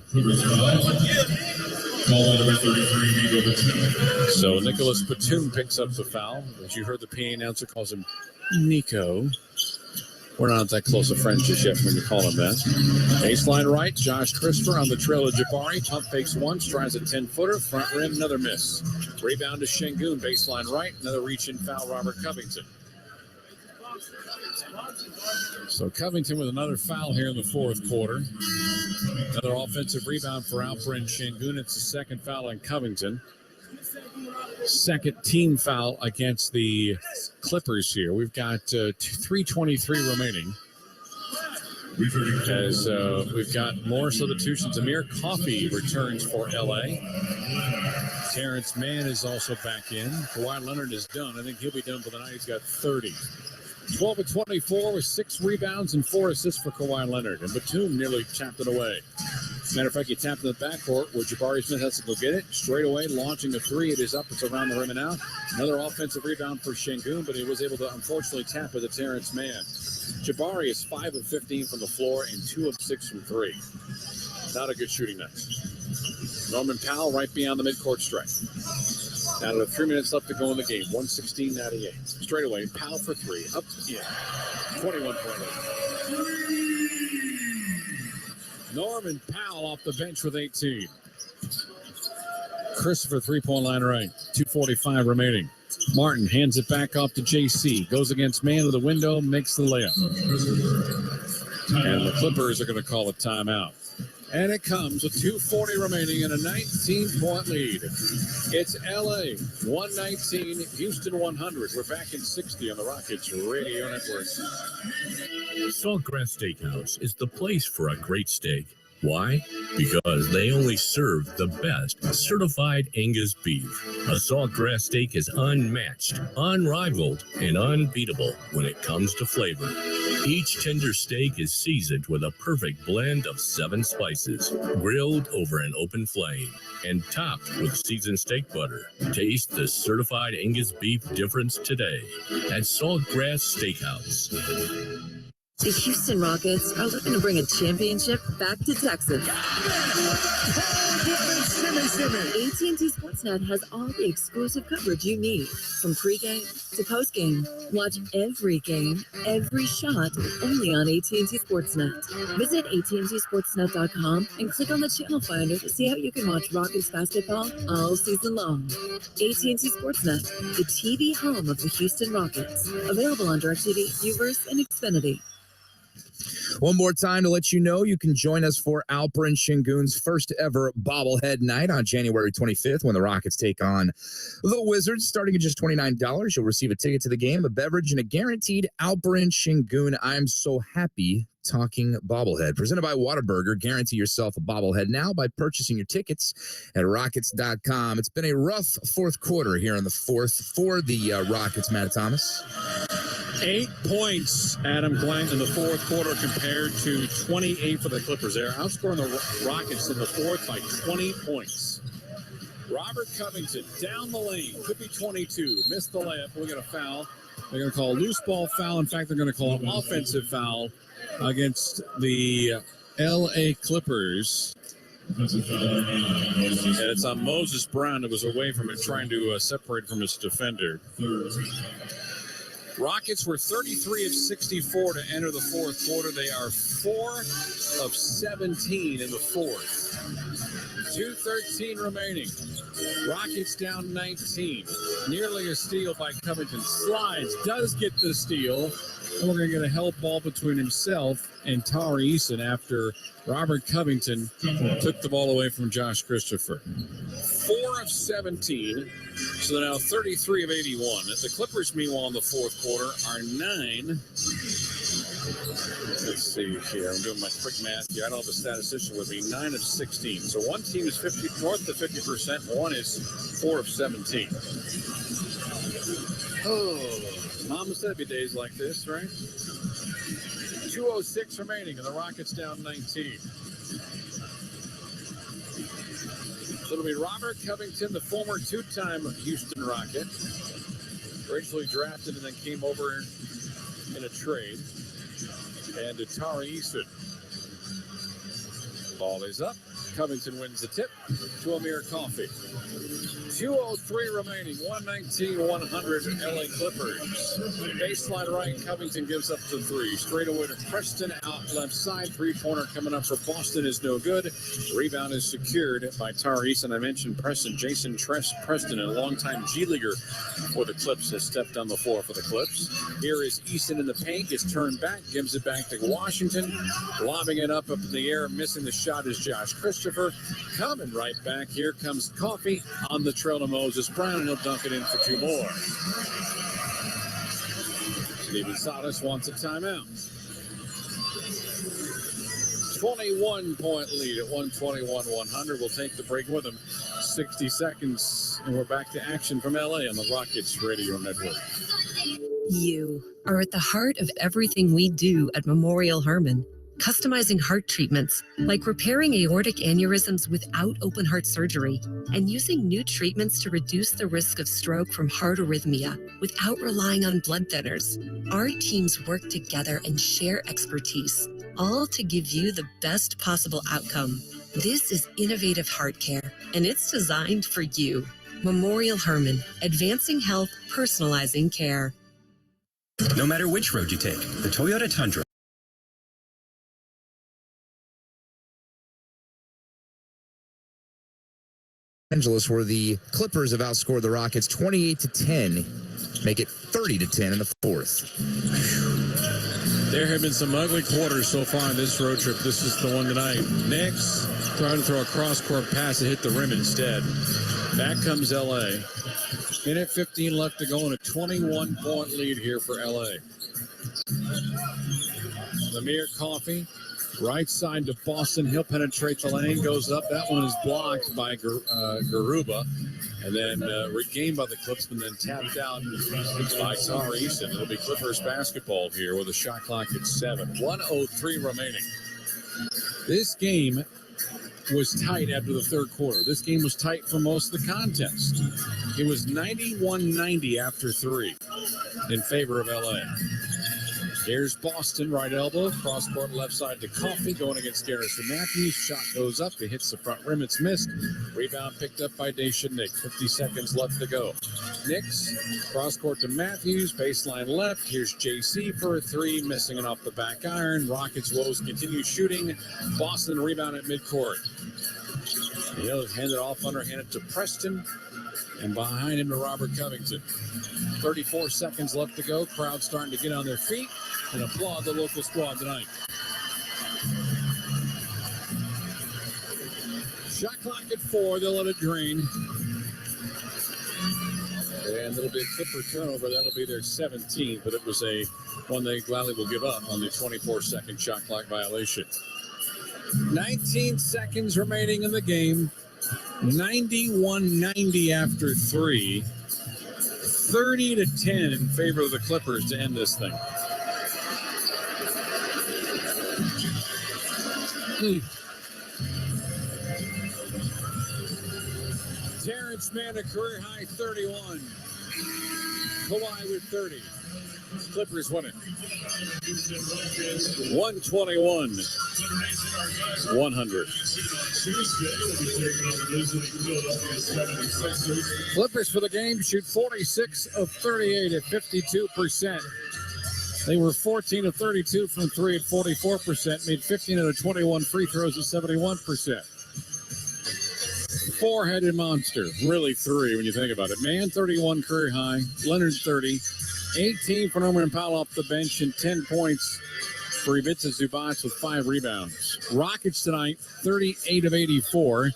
So Nicholas Batum picks up the foul. As you heard, the PA announcer calls him Nico. We're not that close of friends just yet when you call him that. Baseline right, Josh Christopher on the trail of Jabari. Pump fakes once, tries a 10-footer. Front rim, another miss. Rebound to Şengün, baseline right. Another reach-in foul, Robert Covington. So Covington with another foul here in the fourth quarter. Another offensive rebound for Alperen Şengün. It's the second foul on Covington. Second team foul against the Clippers here. We've got 3:23 remaining. As we've got more substitutions. Amir Coffey returns for LA. Terrence Mann is also back in. Kawhi Leonard is done. I think he'll be done for the night. He's got 30. 12 of 24 with 6 rebounds and 4 assists for Kawhi Leonard. And Batum nearly tapped it away. Matter of fact, he tapped in the backcourt where Jabari Smith has to go get it. Straight away, launching a 3. It is up. It's around the rim and out. Another offensive rebound for Şengün, but he was able to unfortunately tap with a Terrence Mann. Jabari is 5 of 15 from the floor and 2 of 6 from 3. Not a good shooting night. Norman Powell right beyond the midcourt stripe. Now with 3 minutes left to go in the game. 116-98. Straight away, Powell for 3. Up, yeah. 21-point lead. Norman Powell off the bench with 18. Christopher 3-point line right. 2:45 remaining. Martin hands it back off to JC. Goes against man to the window, makes the layup. And the Clippers are going to call a timeout. And it comes with 2:40 remaining and a 19-point lead. It's LA 119, Houston 100. We're back in 60 on the Rockets Radio Network. Saltgrass Steakhouse is the place for a great steak. Why? Because they only serve the best certified Angus beef. A Saltgrass steak is unmatched, unrivaled, and unbeatable when it comes to flavor. Each tender steak is seasoned with a perfect blend of 7 spices, grilled over an open flame, and topped with seasoned steak butter. Taste the certified Angus beef difference today at Saltgrass Steakhouse. The Houston Rockets are looking to bring a championship back to Texas. AT&T Sportsnet has all the exclusive coverage you need. From pregame to postgame, watch every game, every shot, only on AT&T Sportsnet. Visit AT&TSportsnet.com and click on the channel finder to see how you can watch Rockets basketball all season long. AT&T Sportsnet, the TV home of the Houston Rockets. Available on DirecTV, Uverse, and Xfinity. One more time to let you know you can join us for Alperen Şengün's first ever bobblehead night on January 25th when the Rockets take on the Wizards. Starting at just $29, you'll receive a ticket to the game, a beverage, and a guaranteed Alperen Şengün I'm so happy talking bobblehead. Presented by Whataburger. Guarantee yourself a bobblehead now by purchasing your tickets at Rockets.com. It's been a rough fourth quarter here in the fourth for the Rockets, Matt Thomas. 8 points, Adam Glenn, in the fourth quarter compared to 28 for the Clippers. They're outscoring the Rockets in the fourth by 20 points. Robert Covington down the lane, could be 22, missed the layup. We're going to foul. They're going to call a loose ball foul. In fact, they're going to call an offensive foul against the LA Clippers. And it's on Moses Brown that was away from it, trying to separate from his defender. Rockets were 33 of 64 to enter the fourth quarter. They are 4 of 17 in the fourth. 2:13 remaining. Rockets down 19. Nearly a steal by Covington. Slides, does get the steal. And we're going to get a help ball between himself and Tari Eason after Robert Covington took the ball away from Josh Christopher. 4 of 17, so they're now 33 of 81. The Clippers, meanwhile, in the fourth quarter are 9. Let's see here. I'm doing my quick math here. I don't have a statistician with me. 9 of 16. So one team is north of 50%. One is 4 of 17. Oh, Mama said it'd be days like this, right? 2:06 remaining, and the Rockets down 19. So it'll be Robert Covington, the former two-time Houston Rocket. Originally drafted and then came over in a trade. And Tari Eason. Ball is up. Covington wins the tip to Amir Coffey. 2:03 remaining. 119-100 LA Clippers. Baseline right. Covington gives up the three. Straight away to Preston out left side. Three-pointer coming up for Boston is no good. Rebound is secured by Tari Eason. I mentioned Preston. Jason Preston, a longtime G Leaguer for the Clips, has stepped on the floor for the Clips. Here is Eason in the paint. Gets turned back. Gives it back to Washington. Lobbing it up in the air. Missing the shot is Josh Christopher. Coming right back. Here comes Coffey on the trail to Moses Brown, and he'll dunk it in for two more. Steven Salas wants a timeout. 21-point lead at 121-100. We'll take the break with them. 60 seconds, and we're back to action from LA on the Rockets Radio Network. You are at the heart of everything we do at Memorial Hermann. Customizing heart treatments, like repairing aortic aneurysms without open heart surgery, and using new treatments to reduce the risk of stroke from heart arrhythmia without relying on blood thinners. Our teams work together and share expertise, all to give you the best possible outcome. This is innovative heart care, and it's designed for you. Memorial Hermann, advancing health, personalizing care. No matter which road you take, the Toyota Tundra Angeles, where the Clippers have outscored the Rockets 28-10, make it 30-10 in the fourth. There have been some ugly quarters so far on this road trip. This is the one tonight. Knicks trying to throw a cross-court pass and hit the rim instead. Back comes LA. Minute 15 left to go, and a 21-point lead here for LA. Amir Coffey. Right side to Boston. He'll penetrate the lane. Goes up. That one is blocked by Garuba. And then regained by the Clips, and then tapped out by Tari Eason. It'll be Clippers basketball here with a shot clock at 7. 1:03 remaining. This game was tight after the third quarter. This game was tight for most of the contest. It was 91-90 after 3 in favor of LA. Here's Boston, right elbow, cross-court left side to Coffey, going against Garrison Matthews. Shot goes up, it hits the front rim, it's missed. Rebound picked up by Daisha Nick. 50 seconds left to go. Knicks, cross-court to Matthews, baseline left. Here's JC for a three, missing it off the back iron. Rockets woes continue shooting. Boston rebound at midcourt. He'll hand it off, underhanded to Preston, and behind him to Robert Covington. 34 seconds left to go. Crowd starting to get on their feet and applaud the local squad tonight. Shot clock at 4. They'll let it drain. And it'll be a Clipper turnover. That'll be their 17th, but it was a one they gladly will give up on the 24-second shot clock violation. 19 seconds remaining in the game. 91-90 after 3. 30-10 in favor of the Clippers to end this thing. Terrence Mann, a career high 31. Kawhi with 30. Clippers win it. 121-100. Clippers for the game shoot 46 of 38 at 52%. They were 14 of 32 from 3 at 44%, made 15 out of 21 free throws at 71%. Four-headed monster, really 3 when you think about it. Man, 31 career high. Leonard, 30. 18 for Norman Powell off the bench and 10 points for Ivica Zubac with 5 rebounds. Rockets tonight, 38 of 84.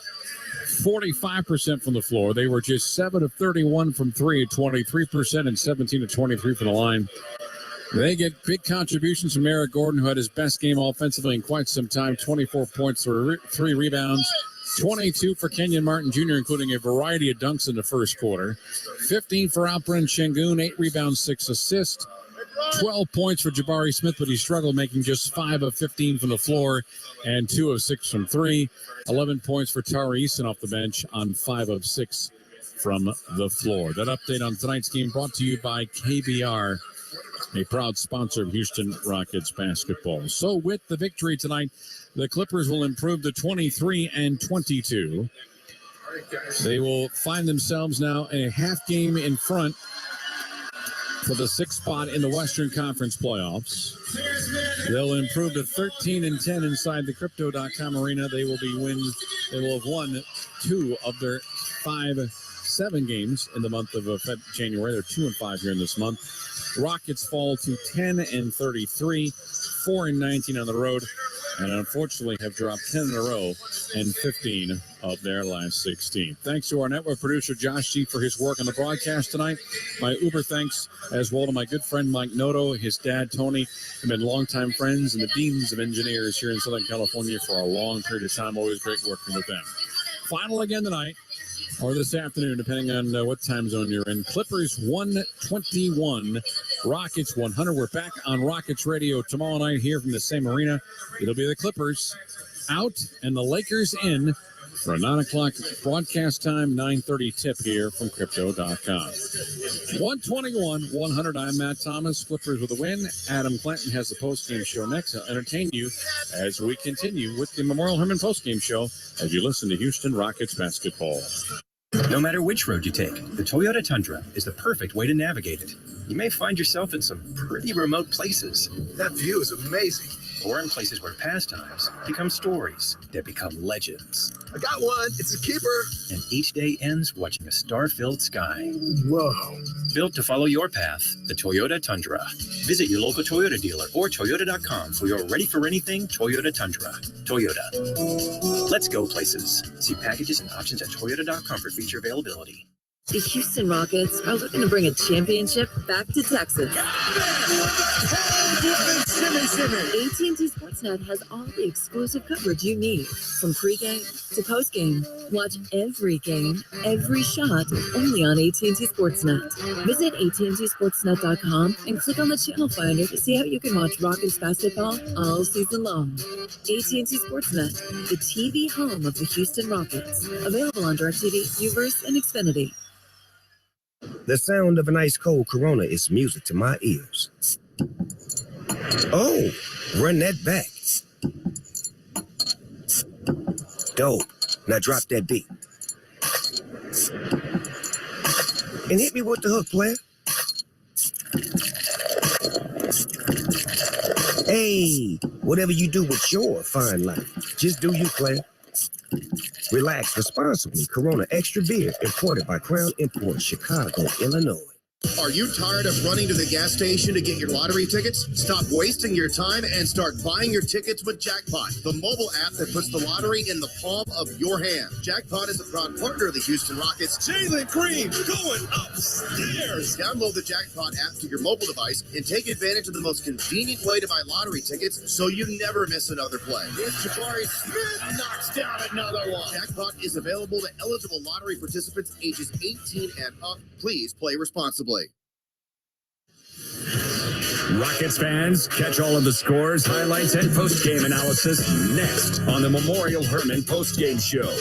45% from the floor. They were just 7 of 31 from 3 at 23% and 17 of 23 from the line. They get big contributions from Eric Gordon, who had his best game offensively in quite some time. 24 points, 3 rebounds, 22 for Kenyon Martin Jr., including a variety of dunks in the first quarter. 15 for Alperen Şengün, 8 rebounds, 6 assists. 12 points for Jabari Smith, but he struggled, making just 5 of 15 from the floor and 2 of 6 from 3. 11 points for Tari Eason off the bench on 5 of 6 from the floor. That update on tonight's game brought to you by KBR, a proud sponsor of Houston Rockets basketball. So with the victory tonight, the Clippers will improve to 23-22. They will find themselves now a half game in front for the 6th spot in the Western Conference playoffs. They'll improve to 13-10 inside the Crypto.com arena. They will have won 2 of their 7 games in the month of January. They're 2-5 here in this month. Rockets fall to 10-33, 4-19 on the road, and unfortunately have dropped 10 in a row and 15 of their last 16. Thanks to our network producer, Josh G, for his work on the broadcast tonight. My uber thanks as well to my good friend, Mike Noto, his dad, Tony, have been longtime friends and the deans of engineers here in Southern California for a long period of time. Always great working with them. Final again tonight, or this afternoon, depending on what time zone you're in. Clippers 121, Rockets 100. We're back on Rockets Radio tomorrow night here from the same arena. It'll be the Clippers out and the Lakers in for a 9 o'clock broadcast time, 9:30 tip here from Crypto.com. 121-100. I'm Matt Thomas. Clippers with a win. Adam Clanton has the postgame show next. I'll entertain you as we continue with the Memorial Hermann postgame show as you listen to Houston Rockets basketball. No matter which road you take, the Toyota Tundra is the perfect way to navigate it. You may find yourself in some pretty remote places. That view is amazing. Or in places where pastimes become stories that become legends. I got one. It's a keeper. And each day ends watching a star-filled sky. Whoa. Built to follow your path, the Toyota Tundra. Visit your local Toyota dealer or Toyota.com for your ready-for-anything Toyota Tundra. Toyota. Let's go places. See packages and options at Toyota.com for feature availability. The Houston Rockets are looking to bring a championship back to Texas. AT&T Sportsnet has all the exclusive coverage you need. From pregame to postgame, watch every game, every shot, only on AT&T Sportsnet. Visit AT&TSportsnet.com and click on the channel finder to see how you can watch Rockets basketball all season long. AT&T Sportsnet, the TV home of the Houston Rockets. Available on DirecTV, Uverse, and Xfinity. The sound of an ice cold Corona is music to my ears. Oh, run that back. Dope. Now drop that beat. And hit me with the hook, player. Hey, whatever you do with your fine life, just do you, player. Relax responsibly. Corona Extra Beer, imported by Crown Imports, Chicago, Illinois. Are you tired of running to the gas station to get your lottery tickets? Stop wasting your time and start buying your tickets with Jackpot, the mobile app that puts the lottery in the palm of your hand. Jackpot is a proud partner of the Houston Rockets. Jalen Green going upstairs. Download the Jackpot app to your mobile device and take advantage of the most convenient way to buy lottery tickets so you never miss another play. If Jabari Smith knocks down another one. Jackpot is available to eligible lottery participants ages 18 and up. Please play responsibly. Rockets fans, catch all of the scores, highlights, and post-game analysis next on the Memorial Hermann post-game show.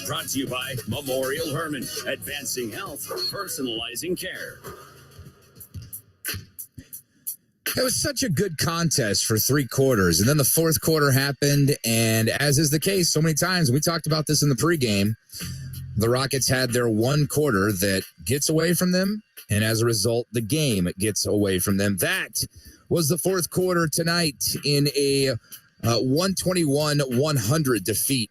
Brought to you by Memorial Hermann, advancing health, personalizing care. It was such a good contest for 3 quarters, and then the fourth quarter happened, and as is the case so many times, we talked about this in the pregame, the Rockets had their one quarter that gets away from them, and as a result, the game gets away from them. That was the fourth quarter tonight in a 121-100 defeat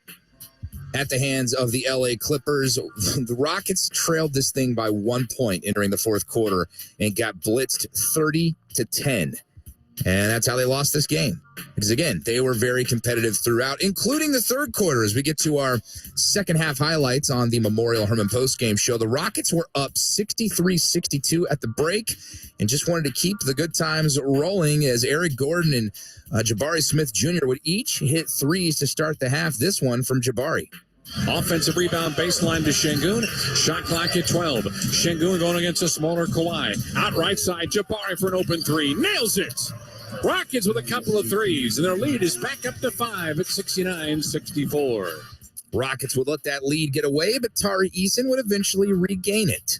at the hands of the LA Clippers. The Rockets trailed this thing by 1 point entering the fourth quarter and got blitzed 30-10. And that's how they lost this game. Because, again, they were very competitive throughout, including the third quarter. As we get to our second half highlights on the Memorial Hermann postgame show, the Rockets were up 63-62 at the break and just wanted to keep the good times rolling as Eric Gordon and Jabari Smith Jr. would each hit threes to start the half. This one from Jabari. Offensive rebound baseline to Şengün. Shot clock at 12. Şengün going against a smaller Kawhi. Out right side, Jabari for an open three. Nails it! Rockets with a couple of threes, and their lead is back up to 5 at 69-64. Rockets would let that lead get away, but Tari Eason would eventually regain it.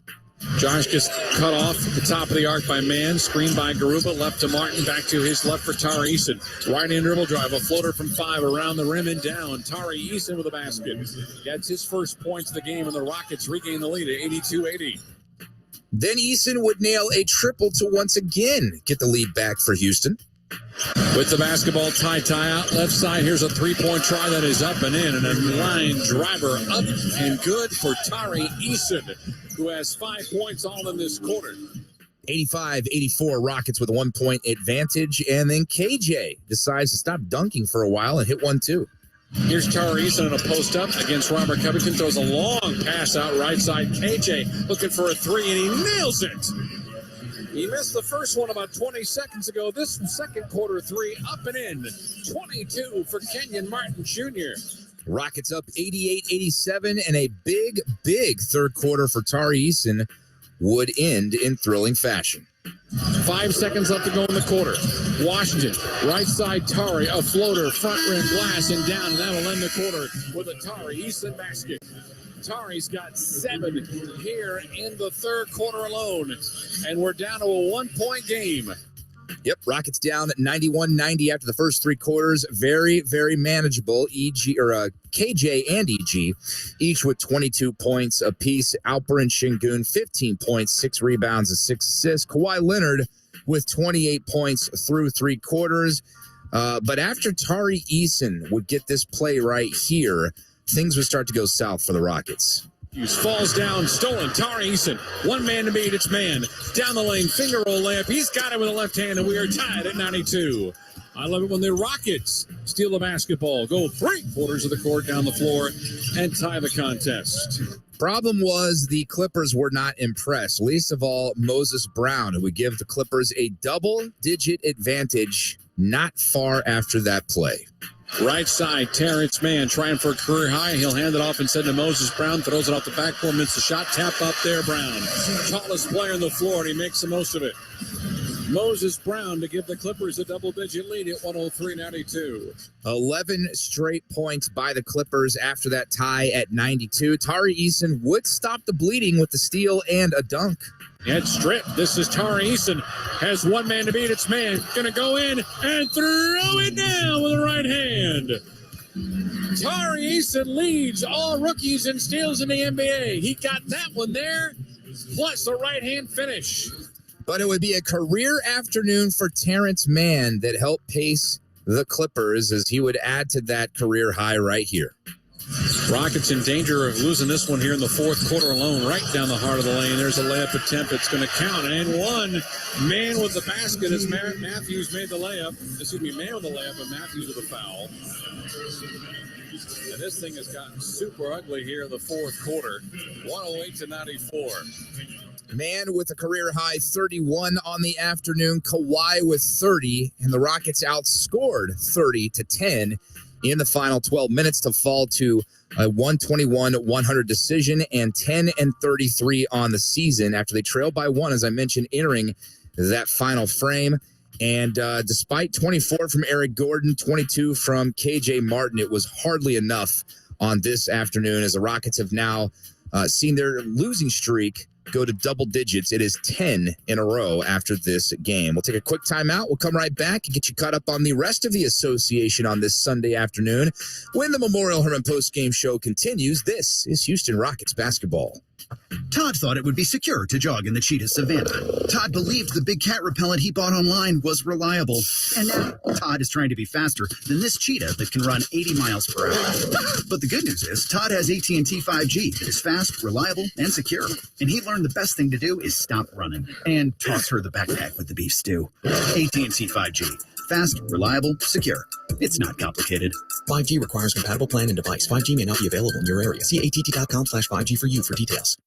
Josh gets cut off at the top of the arc by Mann. Screen by Garuba. Left to Martin. Back to his left for Tari Eason. Right-hand dribble drive. A floater from 5 around the rim and down. Tari Eason with a basket. Gets his first points of the game, and the Rockets regain the lead at 82-80. Then Eason would nail a triple to once again get the lead back for Houston. With the basketball, Ty out left side. Here's a three-point try that is up and in, and a line driver up and good for Tari Eason, who has 5 points all in this quarter. 85-84, Rockets with a 1-point advantage, and then KJ decides to stop dunking for a while and hit one too. Here's Tari Eason in a post-up against Robert Covington. Throws a long pass out right side. KJ looking for a three, and he nails it. He missed the first one about 20 seconds ago. This second quarter three up and in. 22 for Kenyon Martin Jr. Rockets up 88-87, and a big third quarter for Tari Eason would end in thrilling fashion. 5 seconds left to go in the quarter. Washington, right side Tari, a floater, front rim glass and down, and that'll end the quarter with a Tari Eason basket. Tari's got 7 here in the third quarter alone, and we're down to a 1-point game. Yep, Rockets down 91-90 after the first 3 quarters. Very manageable. KJ and EG, each with 22 points apiece. Alperen Şengün, 15 points, 6 rebounds, and 6 assists. Kawhi Leonard with 28 points through 3 quarters. But after Tari Eason would get this play right here, things would start to go south for the Rockets. Hughes falls down, stolen. Tari Eason, one man to beat. It's Mann down the lane, finger roll layup. He's got it with a left hand, and we are tied at 92. I love it when the Rockets steal the basketball, go 3 quarters of the court down the floor, and tie the contest. Problem was the Clippers were not impressed, least of all Moses Brown, who would give the Clippers a double-digit advantage not far after that play. Right side, Terrence Mann trying for a career high. He'll hand it off instead to Moses Brown. Throws it off the backboard, misses the shot. Tap up there, Brown. Tallest player on the floor, and he makes the most of it. Moses Brown to give the Clippers a double-digit lead at 103-92. 11 straight points by the Clippers after that tie at 92. Tari Eason would stop the bleeding with the steal and a dunk. And stripped. This is Tari Eason. Has one man to beat. It's Mann. Gonna go in and throw it down with the right hand. Tari Eason leads all rookies in steals in the NBA. He got that one there, plus a right-hand finish. But it would be a career afternoon for Terrence Mann that helped pace the Clippers as he would add to that career high right here. Rockets in danger of losing this one here in the fourth quarter alone, right down the heart of the lane. There's a layup attempt. It's going to count. And one. Mann with the basket as Matthews made the layup. Mann with the layup, but Matthews with a foul. And this thing has gotten super ugly here in the fourth quarter. 108-94. Mann with a career-high 31 on the afternoon. Kawhi with 30, and the Rockets outscored 30-10 in the final 12 minutes to fall to a 121-100 decision and 10-33 on the season after they trailed by 1, as I mentioned, entering that final frame. And despite 24 from Eric Gordon, 22 from KJ Martin, it was hardly enough on this afternoon as the Rockets have now seen their losing streak go to double digits. It is 10 in a row after this game. We'll take a quick timeout. We'll come right back and get you caught up on the rest of the association on this Sunday afternoon when the Memorial Hermann postgame show continues. This is Houston Rockets basketball. Todd thought it would be secure to jog in the cheetah savannah. Todd believed the big cat repellent he bought online was reliable. And now Todd is trying to be faster than this cheetah that can run 80 miles per hour. But the good news is Todd has AT&T 5G that is fast, reliable, and secure. And he learned the best thing to do is stop running and toss her the backpack with the beef stew. AT&T 5G. Fast, reliable, secure. It's not complicated. 5G requires compatible plan and device. 5G may not be available in your area. See att.com/5G for you for details.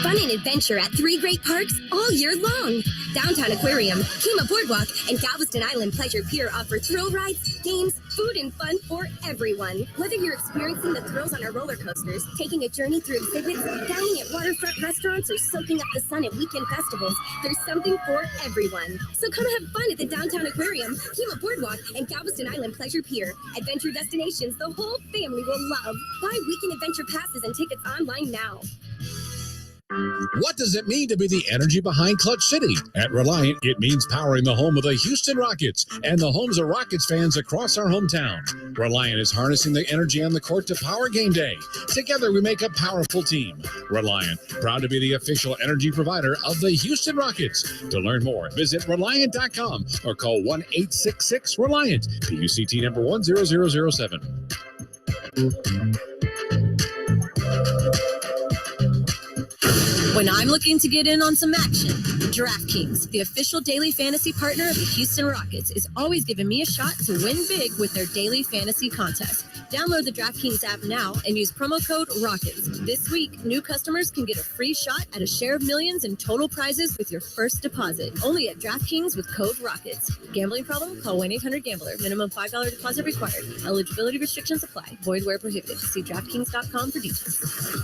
Fun and adventure at 3 great parks all year long. Downtown Aquarium, Kima Boardwalk, and Galveston Island Pleasure Pier offer thrill rides, games, food, and fun for everyone. Whether you're experiencing the thrills on our roller coasters, taking a journey through exhibits, dining at waterfront restaurants, or soaking up the sun at weekend festivals, there's something for everyone. So come have fun at the Downtown Aquarium, Kima Boardwalk, and Galveston Island Pleasure Pier. Adventure destinations the whole family will love. Buy weekend adventure passes and tickets online now. What does it mean to be the energy behind Clutch City? At Reliant, it means powering the home of the Houston Rockets and the homes of Rockets fans across our hometown. Reliant is harnessing the energy on the court to power game day. Together, we make a powerful team. Reliant, proud to be the official energy provider of the Houston Rockets. To learn more, visit Reliant.com or call 1-866-RELIANT, PUCT number 10007. When I'm looking to get in on some action, DraftKings, the official daily fantasy partner of the Houston Rockets, is always giving me a shot to win big with their daily fantasy contest. Download the DraftKings app now and use promo code ROCKETS. This week, new customers can get a free shot at a share of millions in total prizes with your first deposit. Only at DraftKings with code ROCKETS. Gambling problem? Call 1-800-GAMBLER. Minimum $5 deposit required. Eligibility restrictions apply. Void where prohibited. See DraftKings.com for details.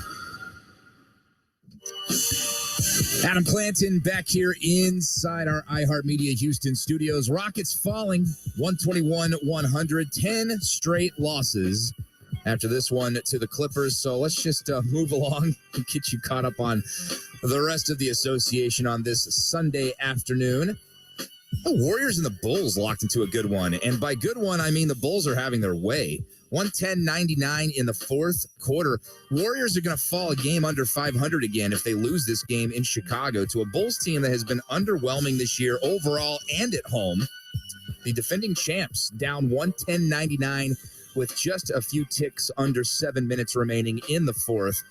Adam Clanton back here inside our iHeartMedia Houston studios. Rockets falling 121-100, 10 straight losses after this one to the Clippers. So let's just move along and get you caught up on the rest of the association on this Sunday afternoon. The Warriors and the Bulls locked into a good one. And by good one, I mean the Bulls are having their way. 110-99 in the fourth quarter. Warriors are going to fall a game under 500 again if they lose this game in Chicago to a Bulls team that has been underwhelming this year overall and at home. The defending champs down 110-99 with just a few ticks under 7 minutes remaining in the fourth.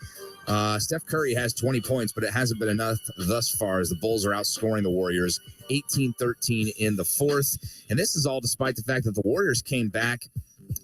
Steph Curry has 20 points, but it hasn't been enough thus far as the Bulls are outscoring the Warriors 18-13 in the fourth. And this is all despite the fact that the Warriors came back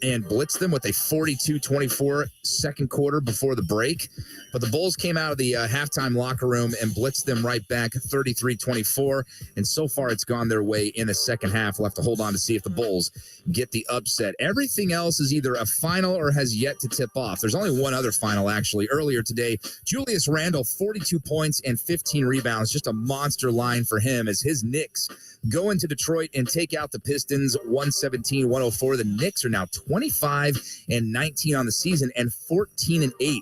and blitzed them with a 42-24 second quarter before the break. But the Bulls came out of the halftime locker room and blitzed them right back 33-24. And so far it's gone their way in the second half. We'll have to hold on to see if the Bulls get the upset. Everything else is either a final or has yet to tip off. There's only one other final, actually. Earlier today, Julius Randle, 42 points and 15 rebounds. Just a monster line for him as his Knicks go into Detroit and take out the Pistons 117-104. The Knicks are now 25-19 on the season and 14-8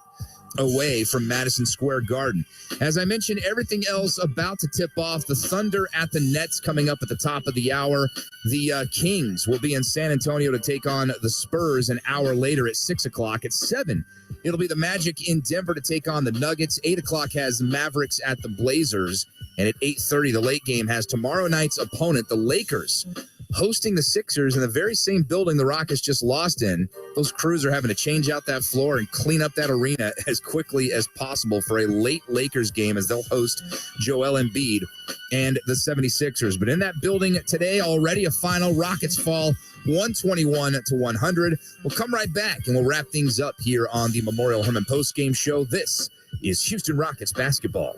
away from Madison Square Garden. As I mentioned, everything else about to tip off. The Thunder at the Nets coming up at the top of the hour. The Kings will be in San Antonio to take on the Spurs an hour later at 6 o'clock. At 7, it'll be the Magic in Denver to take on the Nuggets. 8 o'clock has Mavericks at the Blazers. And at 8:30, the late game has tomorrow night's opponent, the Lakers, hosting the Sixers in the very same building the Rockets just lost in. Those crews are having to change out that floor and clean up that arena as quickly as possible for a late Lakers game as they'll host Joel Embiid and the 76ers. But in that building today, already a final. Rockets fall 121-100. We'll come right back and we'll wrap things up here on the Memorial Hermann postgame show. This is Houston Rockets basketball.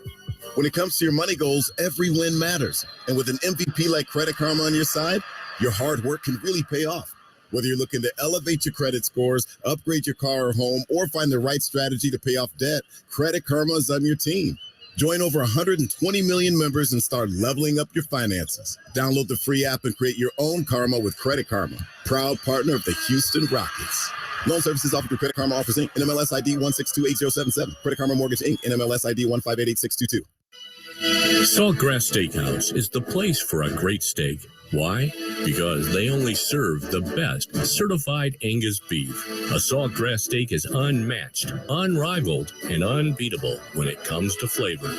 When it comes to your money goals, every win matters. And with an MVP like Credit Karma on your side, your hard work can really pay off. Whether you're looking to elevate your credit scores, upgrade your car or home, or find the right strategy to pay off debt, Credit Karma is on your team. Join over 120 million members and start leveling up your finances. Download the free app and create your own karma with Credit Karma, proud partner of the Houston Rockets. Loan services offered through Credit Karma Offers Inc. NMLS ID 1628077. Credit Karma Mortgage Inc. NMLS ID 1588622. Saltgrass Steakhouse is the place for a great steak. Why? Because they only serve the best certified Angus beef. A Saltgrass steak is unmatched, unrivaled, and unbeatable when it comes to flavor.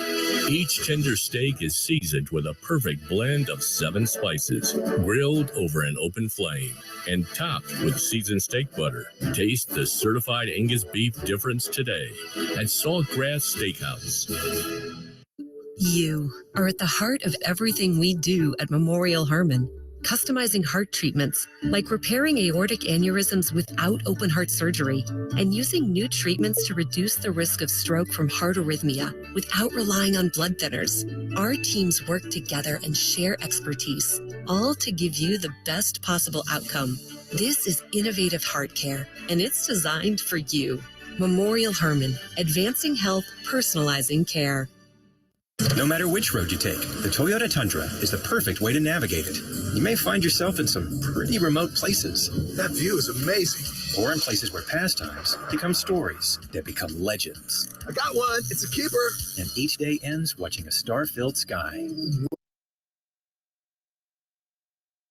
Each tender steak is seasoned with a perfect blend of 7 spices, grilled over an open flame, and topped with seasoned steak butter. Taste the certified Angus beef difference today at Saltgrass Steakhouse. You are at the heart of everything we do at Memorial Hermann. customizing heart treatments like repairing aortic aneurysms without open heart surgery, and using new treatments to reduce the risk of stroke from heart arrhythmia without relying on blood thinners. Our teams work together and share expertise, all to give you the best possible outcome. This is innovative heart care, and it's designed for you. Memorial Hermann, advancing health, personalizing care. No matter which road you take, the Toyota Tundra is the perfect way to navigate it. You may find yourself in some pretty remote places. That view is amazing. Or in places where pastimes become stories that become legends. I got one. It's a keeper. And each day ends watching a star-filled sky.